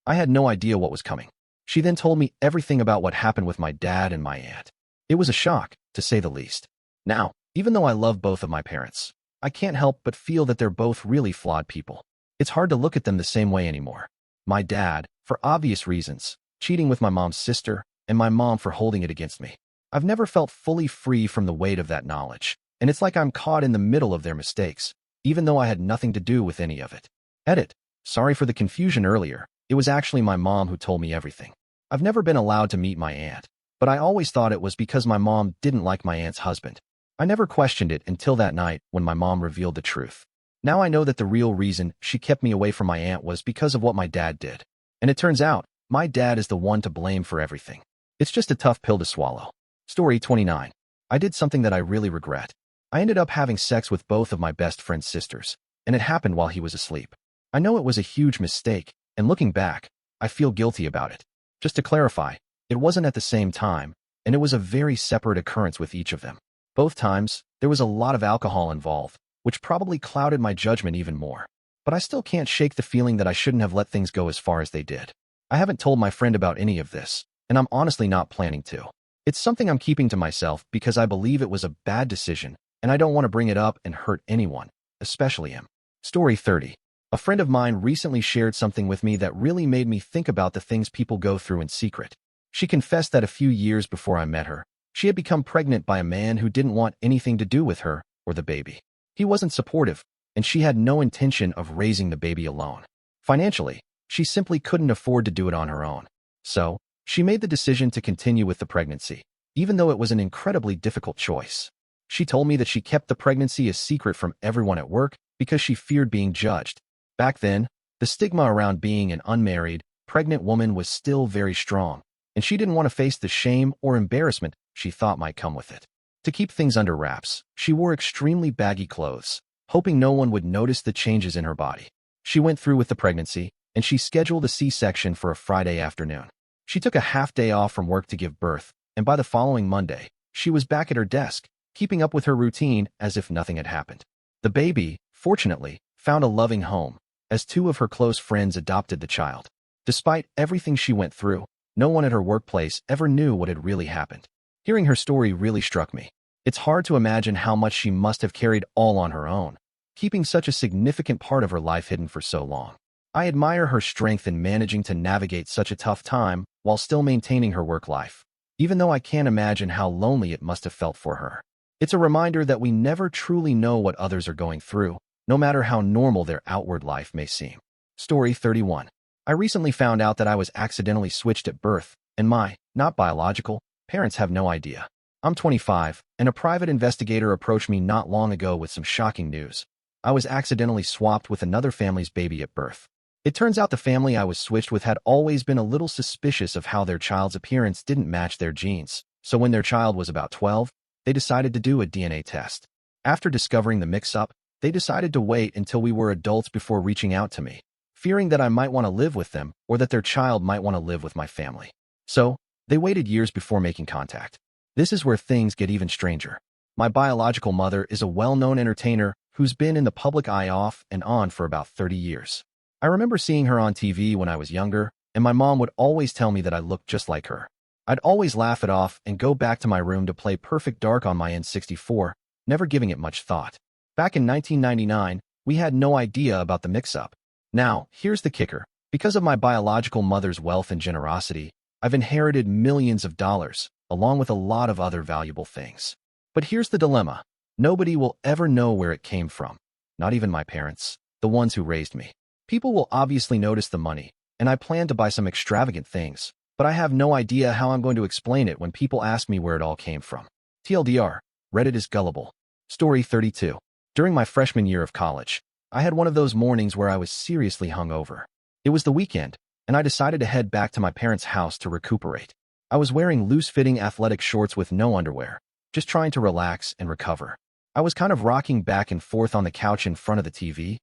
I had no idea what was coming. She then told me everything about what happened with my dad and my aunt. It was a shock, to say the least. Now, even though I love both of my parents, I can't help but feel that they're both really flawed people. It's hard to look at them the same way anymore. My dad, for obvious reasons, cheating with my mom's sister, and my mom for holding it against me. I've never felt fully free from the weight of that knowledge, and it's like I'm caught in the middle of their mistakes, even though I had nothing to do with any of it. Edit. Sorry for the confusion earlier. It was actually my mom who told me everything. I've never been allowed to meet my aunt, but I always thought it was because my mom didn't like my aunt's husband. I never questioned it until that night when my mom revealed the truth. Now I know that the real reason she kept me away from my aunt was because of what my dad did. And it turns out, my dad is the one to blame for everything. It's just a tough pill to swallow. Story 29. I did something that I really regret. I ended up having sex with both of my best friend's sisters, and it happened while he was asleep. I know it was a huge mistake, and looking back, I feel guilty about it. Just to clarify, it wasn't at the same time, and it was a very separate occurrence with each of them. Both times, there was a lot of alcohol involved, which probably clouded my judgment even more. But I still can't shake the feeling that I shouldn't have let things go as far as they did. I haven't told my friend about any of this, and I'm honestly not planning to. It's something I'm keeping to myself because I believe it was a bad decision, and I don't want to bring it up and hurt anyone, especially him. Story 30. A friend of mine recently shared something with me that really made me think about the things people go through in secret. She confessed that a few years before I met her, she had become pregnant by a man who didn't want anything to do with her or the baby. He wasn't supportive, and she had no intention of raising the baby alone. Financially, she simply couldn't afford to do it on her own. So, she made the decision to continue with the pregnancy, even though it was an incredibly difficult choice. She told me that she kept the pregnancy a secret from everyone at work because she feared being judged. Back then, the stigma around being an unmarried, pregnant woman was still very strong, and she didn't want to face the shame or embarrassment she thought might come with it. To keep things under wraps, she wore extremely baggy clothes, hoping no one would notice the changes in her body. She went through with the pregnancy, and she scheduled a C-section for a Friday afternoon. She took a half day off from work to give birth, and by the following Monday, she was back at her desk, keeping up with her routine as if nothing had happened. The baby, fortunately, found a loving home, as two of her close friends adopted the child. Despite everything she went through, no one at her workplace ever knew what had really happened. Hearing her story really struck me. It's hard to imagine how much she must have carried all on her own, keeping such a significant part of her life hidden for so long. I admire her strength in managing to navigate such a tough time while still maintaining her work life, even though I can't imagine how lonely it must have felt for her. It's a reminder that we never truly know what others are going through, no matter how normal their outward life may seem. Story 31. I recently found out that I was accidentally switched at birth, and my, not biological, parents have no idea. I'm 25, and a private investigator approached me not long ago with some shocking news. I was accidentally swapped with another family's baby at birth. It turns out the family I was switched with had always been a little suspicious of how their child's appearance didn't match their genes, so when their child was about 12, they decided to do a DNA test. After discovering the mix-up, they decided to wait until we were adults before reaching out to me, fearing that I might want to live with them or that their child might want to live with my family. So, they waited years before making contact. This is where things get even stranger. My biological mother is a well-known entertainer who's been in the public eye off and on for about 30 years. I remember seeing her on TV when I was younger, and my mom would always tell me that I looked just like her. I'd always laugh it off and go back to my room to play Perfect Dark on my N64, never giving it much thought. Back in 1999, we had no idea about the mix-up. Now, here's the kicker. Because of my biological mother's wealth and generosity, I've inherited millions of dollars, along with a lot of other valuable things. But here's the dilemma. Nobody will ever know where it came from. Not even my parents, the ones who raised me. People will obviously notice the money, and I plan to buy some extravagant things, but I have no idea how I'm going to explain it when people ask me where it all came from. TLDR, Reddit is gullible. Story 32. During my freshman year of college, I had one of those mornings where I was seriously hungover. It was the weekend, and I decided to head back to my parents' house to recuperate. I was wearing loose-fitting athletic shorts with no underwear, just trying to relax and recover. I was kind of rocking back and forth on the couch in front of the TV,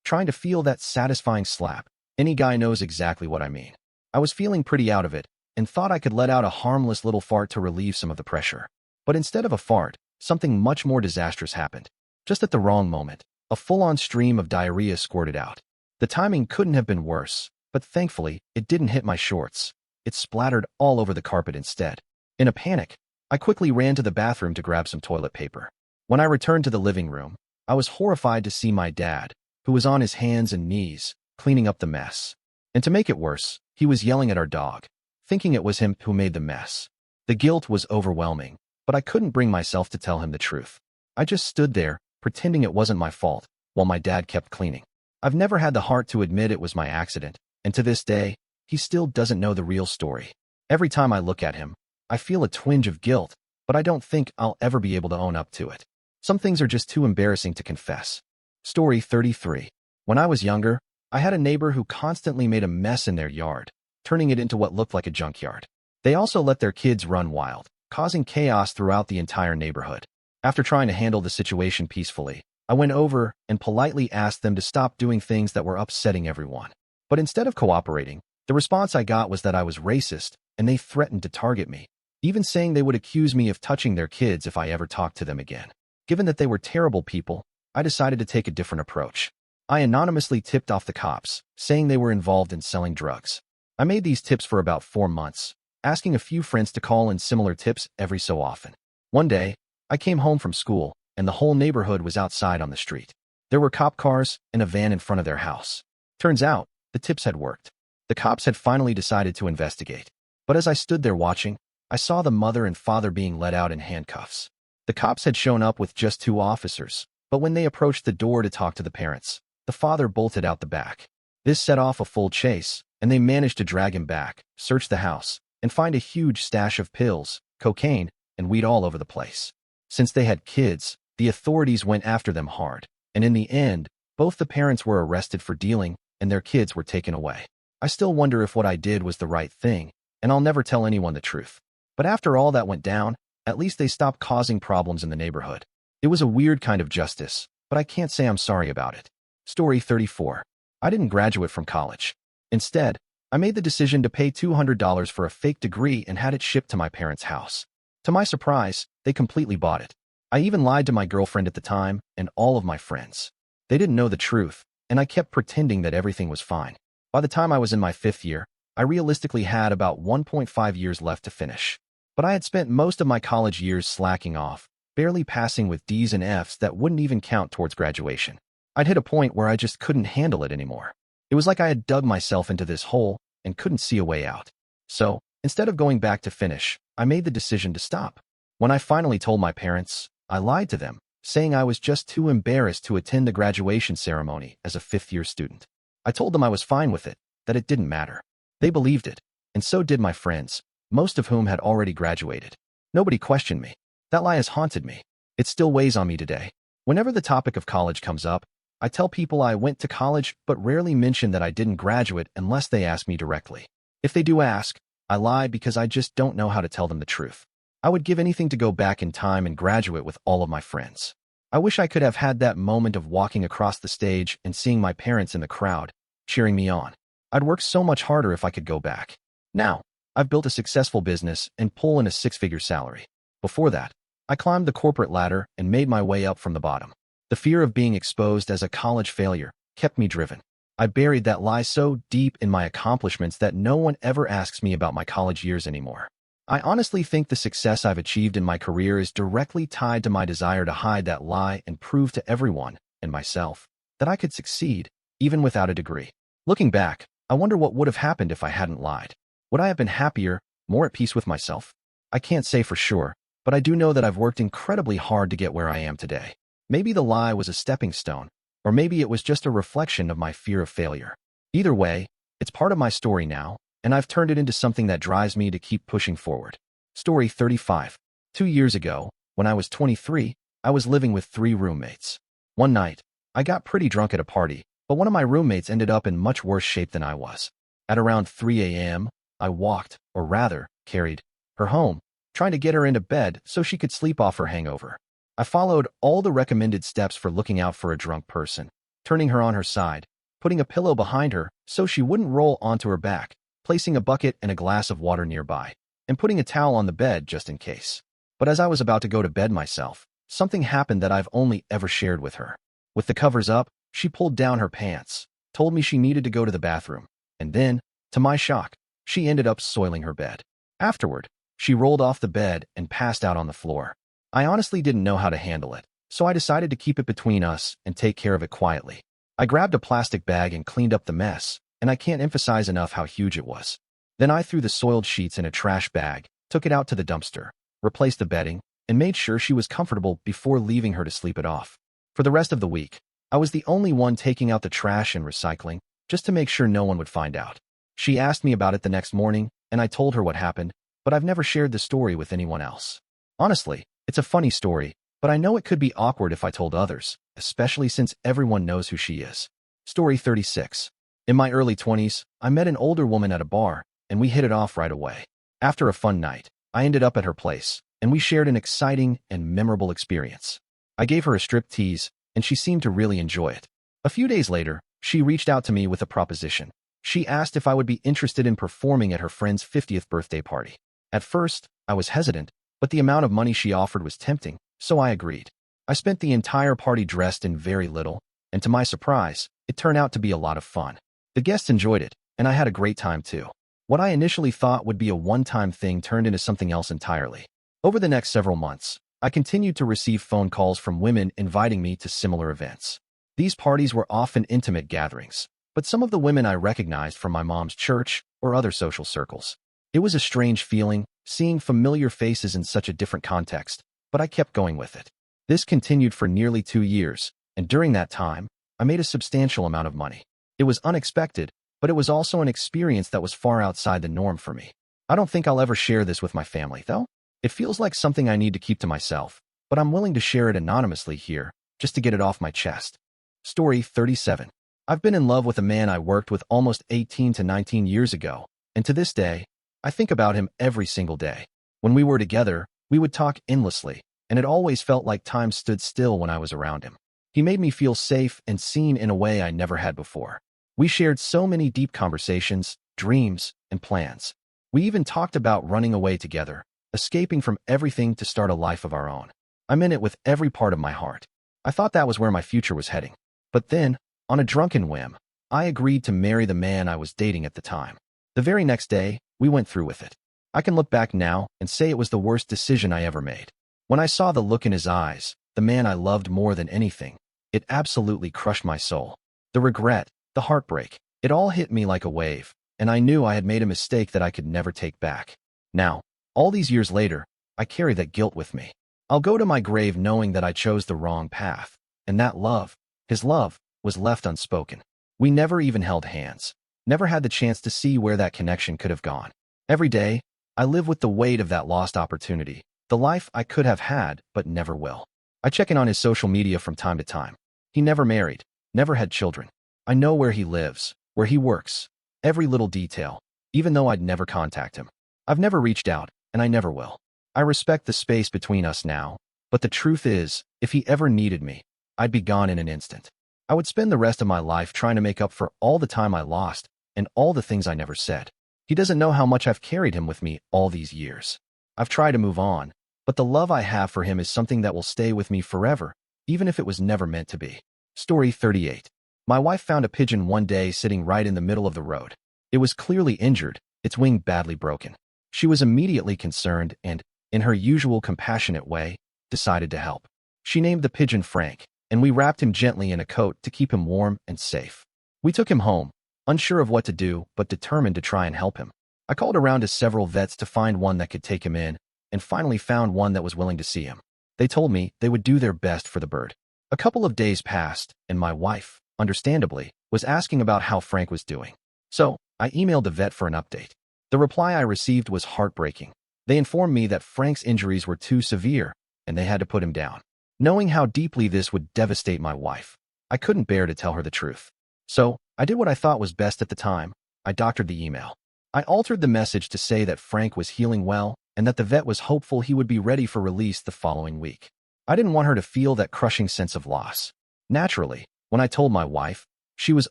trying to feel that satisfying slap. Any guy knows exactly what I mean. I was feeling pretty out of it, and thought I could let out a harmless little fart to relieve some of the pressure. But instead of a fart, something much more disastrous happened. Just at the wrong moment, a full-on stream of diarrhea squirted out. The timing couldn't have been worse, but thankfully, it didn't hit my shorts. It splattered all over the carpet instead. In a panic, I quickly ran to the bathroom to grab some toilet paper. When I returned to the living room, I was horrified to see my dad, who was on his hands and knees, cleaning up the mess. And to make it worse, he was yelling at our dog, thinking it was him who made the mess. The guilt was overwhelming, but I couldn't bring myself to tell him the truth. I just stood there, pretending it wasn't my fault, while my dad kept cleaning. I've never had the heart to admit it was my accident, and to this day, he still doesn't know the real story. Every time I look at him, I feel a twinge of guilt, but I don't think I'll ever be able to own up to it. Some things are just too embarrassing to confess. Story 33. When I was younger, I had a neighbor who constantly made a mess in their yard, turning it into what looked like a junkyard. They also let their kids run wild, causing chaos throughout the entire neighborhood. After trying to handle the situation peacefully, I went over and politely asked them to stop doing things that were upsetting everyone. But instead of cooperating, the response I got was that I was racist, and they threatened to target me, even saying they would accuse me of touching their kids if I ever talked to them again. Given that they were terrible people, I decided to take a different approach. I anonymously tipped off the cops, saying they were involved in selling drugs. I made these tips for about 4 months, asking a few friends to call in similar tips every so often. One day, I came home from school, and the whole neighborhood was outside on the street. There were cop cars and a van in front of their house. Turns out, the tips had worked. The cops had finally decided to investigate. But as I stood there watching, I saw the mother and father being let out in handcuffs. The cops had shown up with just 2 officers, but when they approached the door to talk to the parents, the father bolted out the back. This set off a full chase, and they managed to drag him back, search the house, and find a huge stash of pills, cocaine, and weed all over the place. Since they had kids, the authorities went after them hard, and in the end, both the parents were arrested for dealing, and their kids were taken away. I still wonder if what I did was the right thing, and I'll never tell anyone the truth. But after all that went down, at least they stopped causing problems in the neighborhood. It was a weird kind of justice, but I can't say I'm sorry about it. Story 34. I didn't graduate from college. Instead, I made the decision to pay $200 for a fake degree and had it shipped to my parents' house. To my surprise, they completely bought it. I even lied to my girlfriend at the time and all of my friends. They didn't know the truth, and I kept pretending that everything was fine. By the time I was in my 5th year, I realistically had about 1.5 years left to finish. But I had spent most of my college years slacking off, barely passing with D's and F's that wouldn't even count towards graduation. I'd hit a point where I just couldn't handle it anymore. It was like I had dug myself into this hole and couldn't see a way out. So, instead of going back to finish, I made the decision to stop. When I finally told my parents, I lied to them, saying I was just too embarrassed to attend the graduation ceremony as a 5th-year student. I told them I was fine with it, that it didn't matter. They believed it, and so did my friends, most of whom had already graduated. Nobody questioned me. That lie has haunted me. It still weighs on me today. Whenever the topic of college comes up, I tell people I went to college but rarely mention that I didn't graduate unless they ask me directly. If they do ask, I lie because I just don't know how to tell them the truth. I would give anything to go back in time and graduate with all of my friends. I wish I could have had that moment of walking across the stage and seeing my parents in the crowd, cheering me on. I'd work so much harder if I could go back. Now, I've built a successful business and pull in a 6-figure salary. Before that, I climbed the corporate ladder and made my way up from the bottom. The fear of being exposed as a college failure kept me driven. I buried that lie so deep in my accomplishments that no one ever asks me about my college years anymore. I honestly think the success I've achieved in my career is directly tied to my desire to hide that lie and prove to everyone, and myself, that I could succeed, even without a degree. Looking back, I wonder what would have happened if I hadn't lied. Would I have been happier, more at peace with myself? I can't say for sure, but I do know that I've worked incredibly hard to get where I am today. Maybe the lie was a stepping stone, or maybe it was just a reflection of my fear of failure. Either way, it's part of my story now, and I've turned it into something that drives me to keep pushing forward. Story 35. 2 years ago, when I was 23, I was living with 3 roommates. One night, I got pretty drunk at a party, but one of my roommates ended up in much worse shape than I was. At around 3 a.m., I walked, or rather, carried, her home, trying to get her into bed so she could sleep off her hangover. I followed all the recommended steps for looking out for a drunk person, turning her on her side, putting a pillow behind her so she wouldn't roll onto her back, placing a bucket and a glass of water nearby, and putting a towel on the bed just in case. But as I was about to go to bed myself, something happened that I've only ever shared with her. With the covers up, she pulled down her pants, told me she needed to go to the bathroom, and then, to my shock, she ended up soiling her bed. Afterward, she rolled off the bed and passed out on the floor. I honestly didn't know how to handle it, so I decided to keep it between us and take care of it quietly. I grabbed a plastic bag and cleaned up the mess, and I can't emphasize enough how huge it was. Then I threw the soiled sheets in a trash bag, took it out to the dumpster, replaced the bedding, and made sure she was comfortable before leaving her to sleep it off. For the rest of the week, I was the only one taking out the trash and recycling, just to make sure no one would find out. She asked me about it the next morning, and I told her what happened, but I've never shared the story with anyone else. Honestly, it's a funny story, but I know it could be awkward if I told others, especially since everyone knows who she is. Story 36. In my early 20s, I met an older woman at a bar, and we hit it off right away. After a fun night, I ended up at her place, and we shared an exciting and memorable experience. I gave her a strip tease, and she seemed to really enjoy it. A few days later, she reached out to me with a proposition. She asked if I would be interested in performing at her friend's 50th birthday party. At first, I was hesitant, but the amount of money she offered was tempting, so I agreed. I spent the entire party dressed in very little, and to my surprise, it turned out to be a lot of fun. The guests enjoyed it, and I had a great time too. What I initially thought would be a one-time thing turned into something else entirely. Over the next several months, I continued to receive phone calls from women inviting me to similar events. These parties were often intimate gatherings, but some of the women I recognized from my mom's church or other social circles. It was a strange feeling, seeing familiar faces in such a different context, but I kept going with it. This continued for nearly 2 years, and during that time, I made a substantial amount of money. It was unexpected, but it was also an experience that was far outside the norm for me. I don't think I'll ever share this with my family, though. It feels like something I need to keep to myself, but I'm willing to share it anonymously here, just to get it off my chest. Story 37. I've been in love with a man I worked with almost 18 to 19 years ago, and to this day, I think about him every single day. When we were together, we would talk endlessly, and it always felt like time stood still when I was around him. He made me feel safe and seen in a way I never had before. We shared so many deep conversations, dreams, and plans. We even talked about running away together, escaping from everything to start a life of our own. I meant it with every part of my heart. I thought that was where my future was heading. But then, on a drunken whim, I agreed to marry the man I was dating at the time. The very next day, we went through with it. I can look back now and say it was the worst decision I ever made. When I saw the look in his eyes, the man I loved more than anything, it absolutely crushed my soul. The regret, the heartbreak, it all hit me like a wave, and I knew I had made a mistake that I could never take back. Now, all these years later, I carry that guilt with me. I'll go to my grave knowing that I chose the wrong path, and that love, his love, was left unspoken. We never even held hands, never had the chance to see where that connection could have gone. Every day, I live with the weight of that lost opportunity, the life I could have had but never will. I check in on his social media from time to time. He never married, never had children. I know where he lives, where he works, every little detail, even though I'd never contact him. I've never reached out, and I never will. I respect the space between us now, but the truth is, if he ever needed me, I'd be gone in an instant. I would spend the rest of my life trying to make up for all the time I lost and all the things I never said. He doesn't know how much I've carried him with me all these years. I've tried to move on, but the love I have for him is something that will stay with me forever, even if it was never meant to be. Story 38. My wife found a pigeon one day sitting right in the middle of the road. It was clearly injured, its wing badly broken. She was immediately concerned and, in her usual compassionate way, decided to help. She named the pigeon Frank, and we wrapped him gently in a coat to keep him warm and safe. We took him home, unsure of what to do but determined to try and help him. I called around to several vets to find one that could take him in, and finally found one that was willing to see him. They told me they would do their best for the bird. A couple of days passed, and my wife, understandably, was asking about how Frank was doing. So, I emailed the vet for an update. The reply I received was heartbreaking. They informed me that Frank's injuries were too severe, and they had to put him down. Knowing how deeply this would devastate my wife, I couldn't bear to tell her the truth. So, I did what I thought was best at the time. I doctored the email. I altered the message to say that Frank was healing well and that the vet was hopeful he would be ready for release the following week. I didn't want her to feel that crushing sense of loss. Naturally, when I told my wife, she was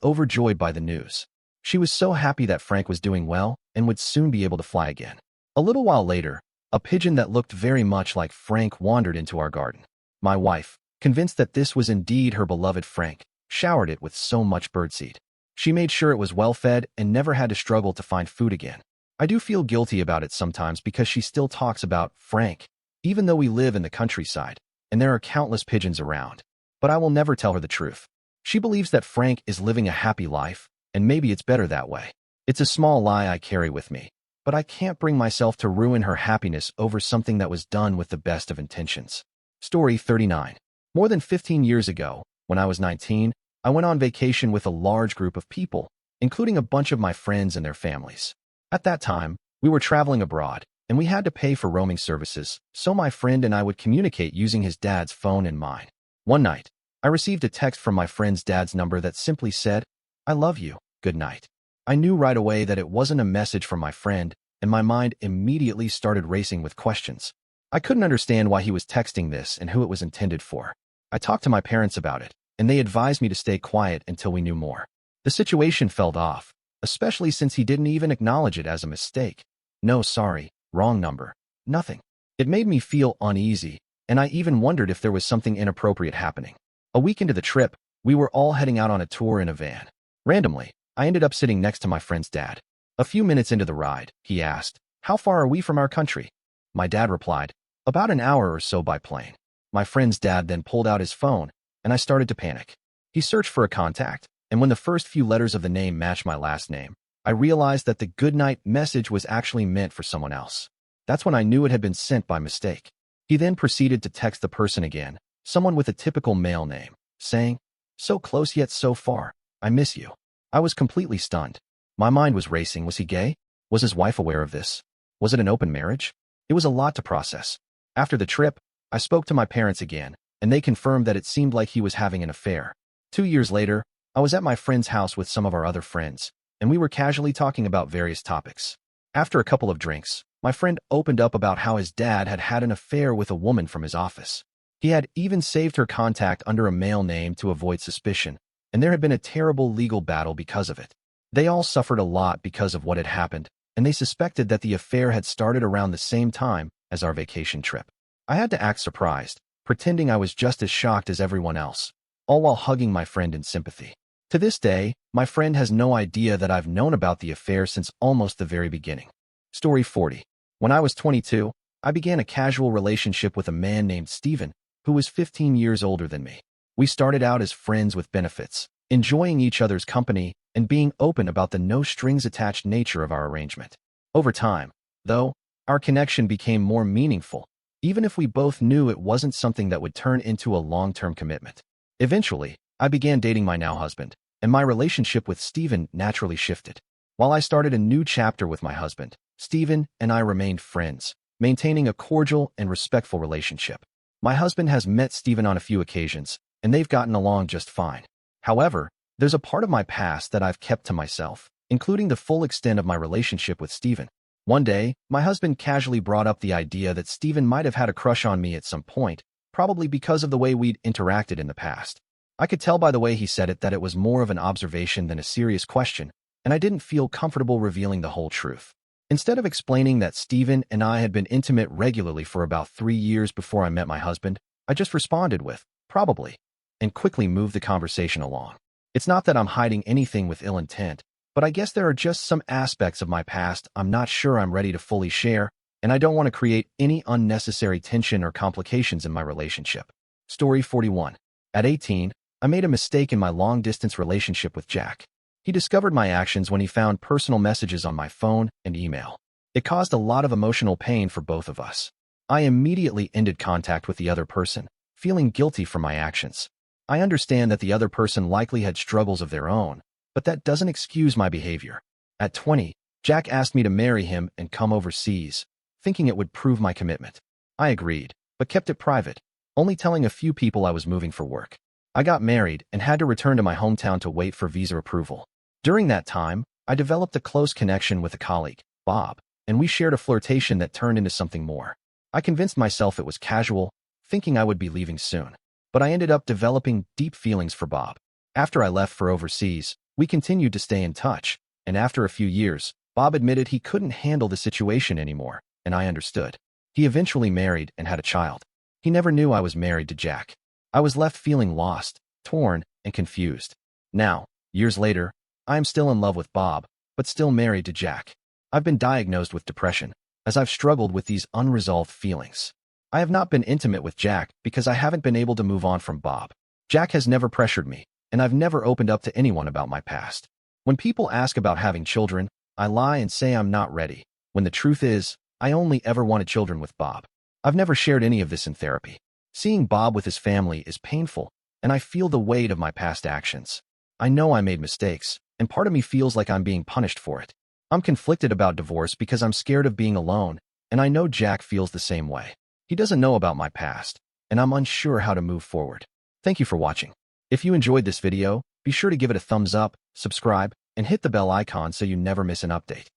overjoyed by the news. She was so happy that Frank was doing well and would soon be able to fly again. A little while later, a pigeon that looked very much like Frank wandered into our garden. My wife, convinced that this was indeed her beloved Frank, showered it with so much birdseed. She made sure it was well fed and never had to struggle to find food again. I do feel guilty about it sometimes because she still talks about Frank, even though we live in the countryside, and there are countless pigeons around. But I will never tell her the truth. She believes that Frank is living a happy life, and maybe it's better that way. It's a small lie I carry with me, but I can't bring myself to ruin her happiness over something that was done with the best of intentions. Story 39. More than 15 years ago, when I was 19, I went on vacation with a large group of people, including a bunch of my friends and their families. At that time, we were traveling abroad, and we had to pay for roaming services, so my friend and I would communicate using his dad's phone and mine. One night, I received a text from my friend's dad's number that simply said, "I love you, good night." I knew right away that it wasn't a message from my friend, and my mind immediately started racing with questions. I couldn't understand why he was texting this and who it was intended for. I talked to my parents about it, and they advised me to stay quiet until we knew more. The situation felt off, especially since he didn't even acknowledge it as a mistake. No, sorry, wrong number, nothing. It made me feel uneasy, and I even wondered if there was something inappropriate happening. A week into the trip, we were all heading out on a tour in a van. Randomly, I ended up sitting next to my friend's dad. A few minutes into the ride, he asked, "How far are we from our country?" My dad replied, "About an hour or so by plane." My friend's dad then pulled out his phone, and I started to panic. He searched for a contact, and when the first few letters of the name matched my last name, I realized that the goodnight message was actually meant for someone else. That's when I knew it had been sent by mistake. He then proceeded to text the person again, someone with a typical male name, saying, "So close yet so far, I miss you." I was completely stunned. My mind was racing. Was he gay? Was his wife aware of this? Was it an open marriage? It was a lot to process. After the trip, I spoke to my parents again, and they confirmed that it seemed like he was having an affair. 2 years later, I was at my friend's house with some of our other friends, and we were casually talking about various topics. After a couple of drinks, my friend opened up about how his dad had had an affair with a woman from his office. He had even saved her contact under a male name to avoid suspicion, and there had been a terrible legal battle because of it. They all suffered a lot because of what had happened, and they suspected that the affair had started around the same time as our vacation trip. I had to act surprised, pretending I was just as shocked as everyone else, all while hugging my friend in sympathy. To this day, my friend has no idea that I've known about the affair since almost the very beginning. Story 40. When I was 22, I began a casual relationship with a man named Steven, who was 15 years older than me. We started out as friends with benefits, enjoying each other's company and being open about the no-strings-attached nature of our arrangement. Over time, though, our connection became more meaningful, even if we both knew it wasn't something that would turn into a long-term commitment. Eventually, I began dating my now husband, and my relationship with Steven naturally shifted. While I started a new chapter with my husband, Steven and I remained friends, maintaining a cordial and respectful relationship. My husband has met Steven on a few occasions, and they've gotten along just fine. However, there's a part of my past that I've kept to myself, including the full extent of my relationship with Steven. One day, my husband casually brought up the idea that Steven might have had a crush on me at some point, probably because of the way we'd interacted in the past. I could tell by the way he said it that it was more of an observation than a serious question, and I didn't feel comfortable revealing the whole truth. Instead of explaining that Steven and I had been intimate regularly for about 3 years before I met my husband, I just responded with, "Probably," and quickly moved the conversation along. It's not that I'm hiding anything with ill intent, but I guess there are just some aspects of my past I'm not sure I'm ready to fully share, and I don't want to create any unnecessary tension or complications in my relationship. Story 41. At 18, I made a mistake in my long-distance relationship with Jack. He discovered my actions when he found personal messages on my phone and email. It caused a lot of emotional pain for both of us. I immediately ended contact with the other person, feeling guilty for my actions. I understand that the other person likely had struggles of their own, but that doesn't excuse my behavior. At 20, Jack asked me to marry him and come overseas, thinking it would prove my commitment. I agreed, but kept it private, only telling a few people I was moving for work. I got married and had to return to my hometown to wait for visa approval. During that time, I developed a close connection with a colleague, Bob, and we shared a flirtation that turned into something more. I convinced myself it was casual, thinking I would be leaving soon, but I ended up developing deep feelings for Bob. After I left for overseas, we continued to stay in touch, and after a few years, Bob admitted he couldn't handle the situation anymore, and I understood. He eventually married and had a child. He never knew I was married to Jack. I was left feeling lost, torn, and confused. Now, years later, I am still in love with Bob, but still married to Jack. I've been diagnosed with depression, as I've struggled with these unresolved feelings. I have not been intimate with Jack because I haven't been able to move on from Bob. Jack has never pressured me, and I've never opened up to anyone about my past. When people ask about having children, I lie and say I'm not ready, when the truth is, I only ever wanted children with Bob. I've never shared any of this in therapy. Seeing Bob with his family is painful, and I feel the weight of my past actions. I know I made mistakes, and part of me feels like I'm being punished for it. I'm conflicted about divorce because I'm scared of being alone, and I know Jack feels the same way. He doesn't know about my past, and I'm unsure how to move forward. Thank you for watching. If you enjoyed this video, be sure to give it a thumbs up, subscribe, and hit the bell icon so you never miss an update.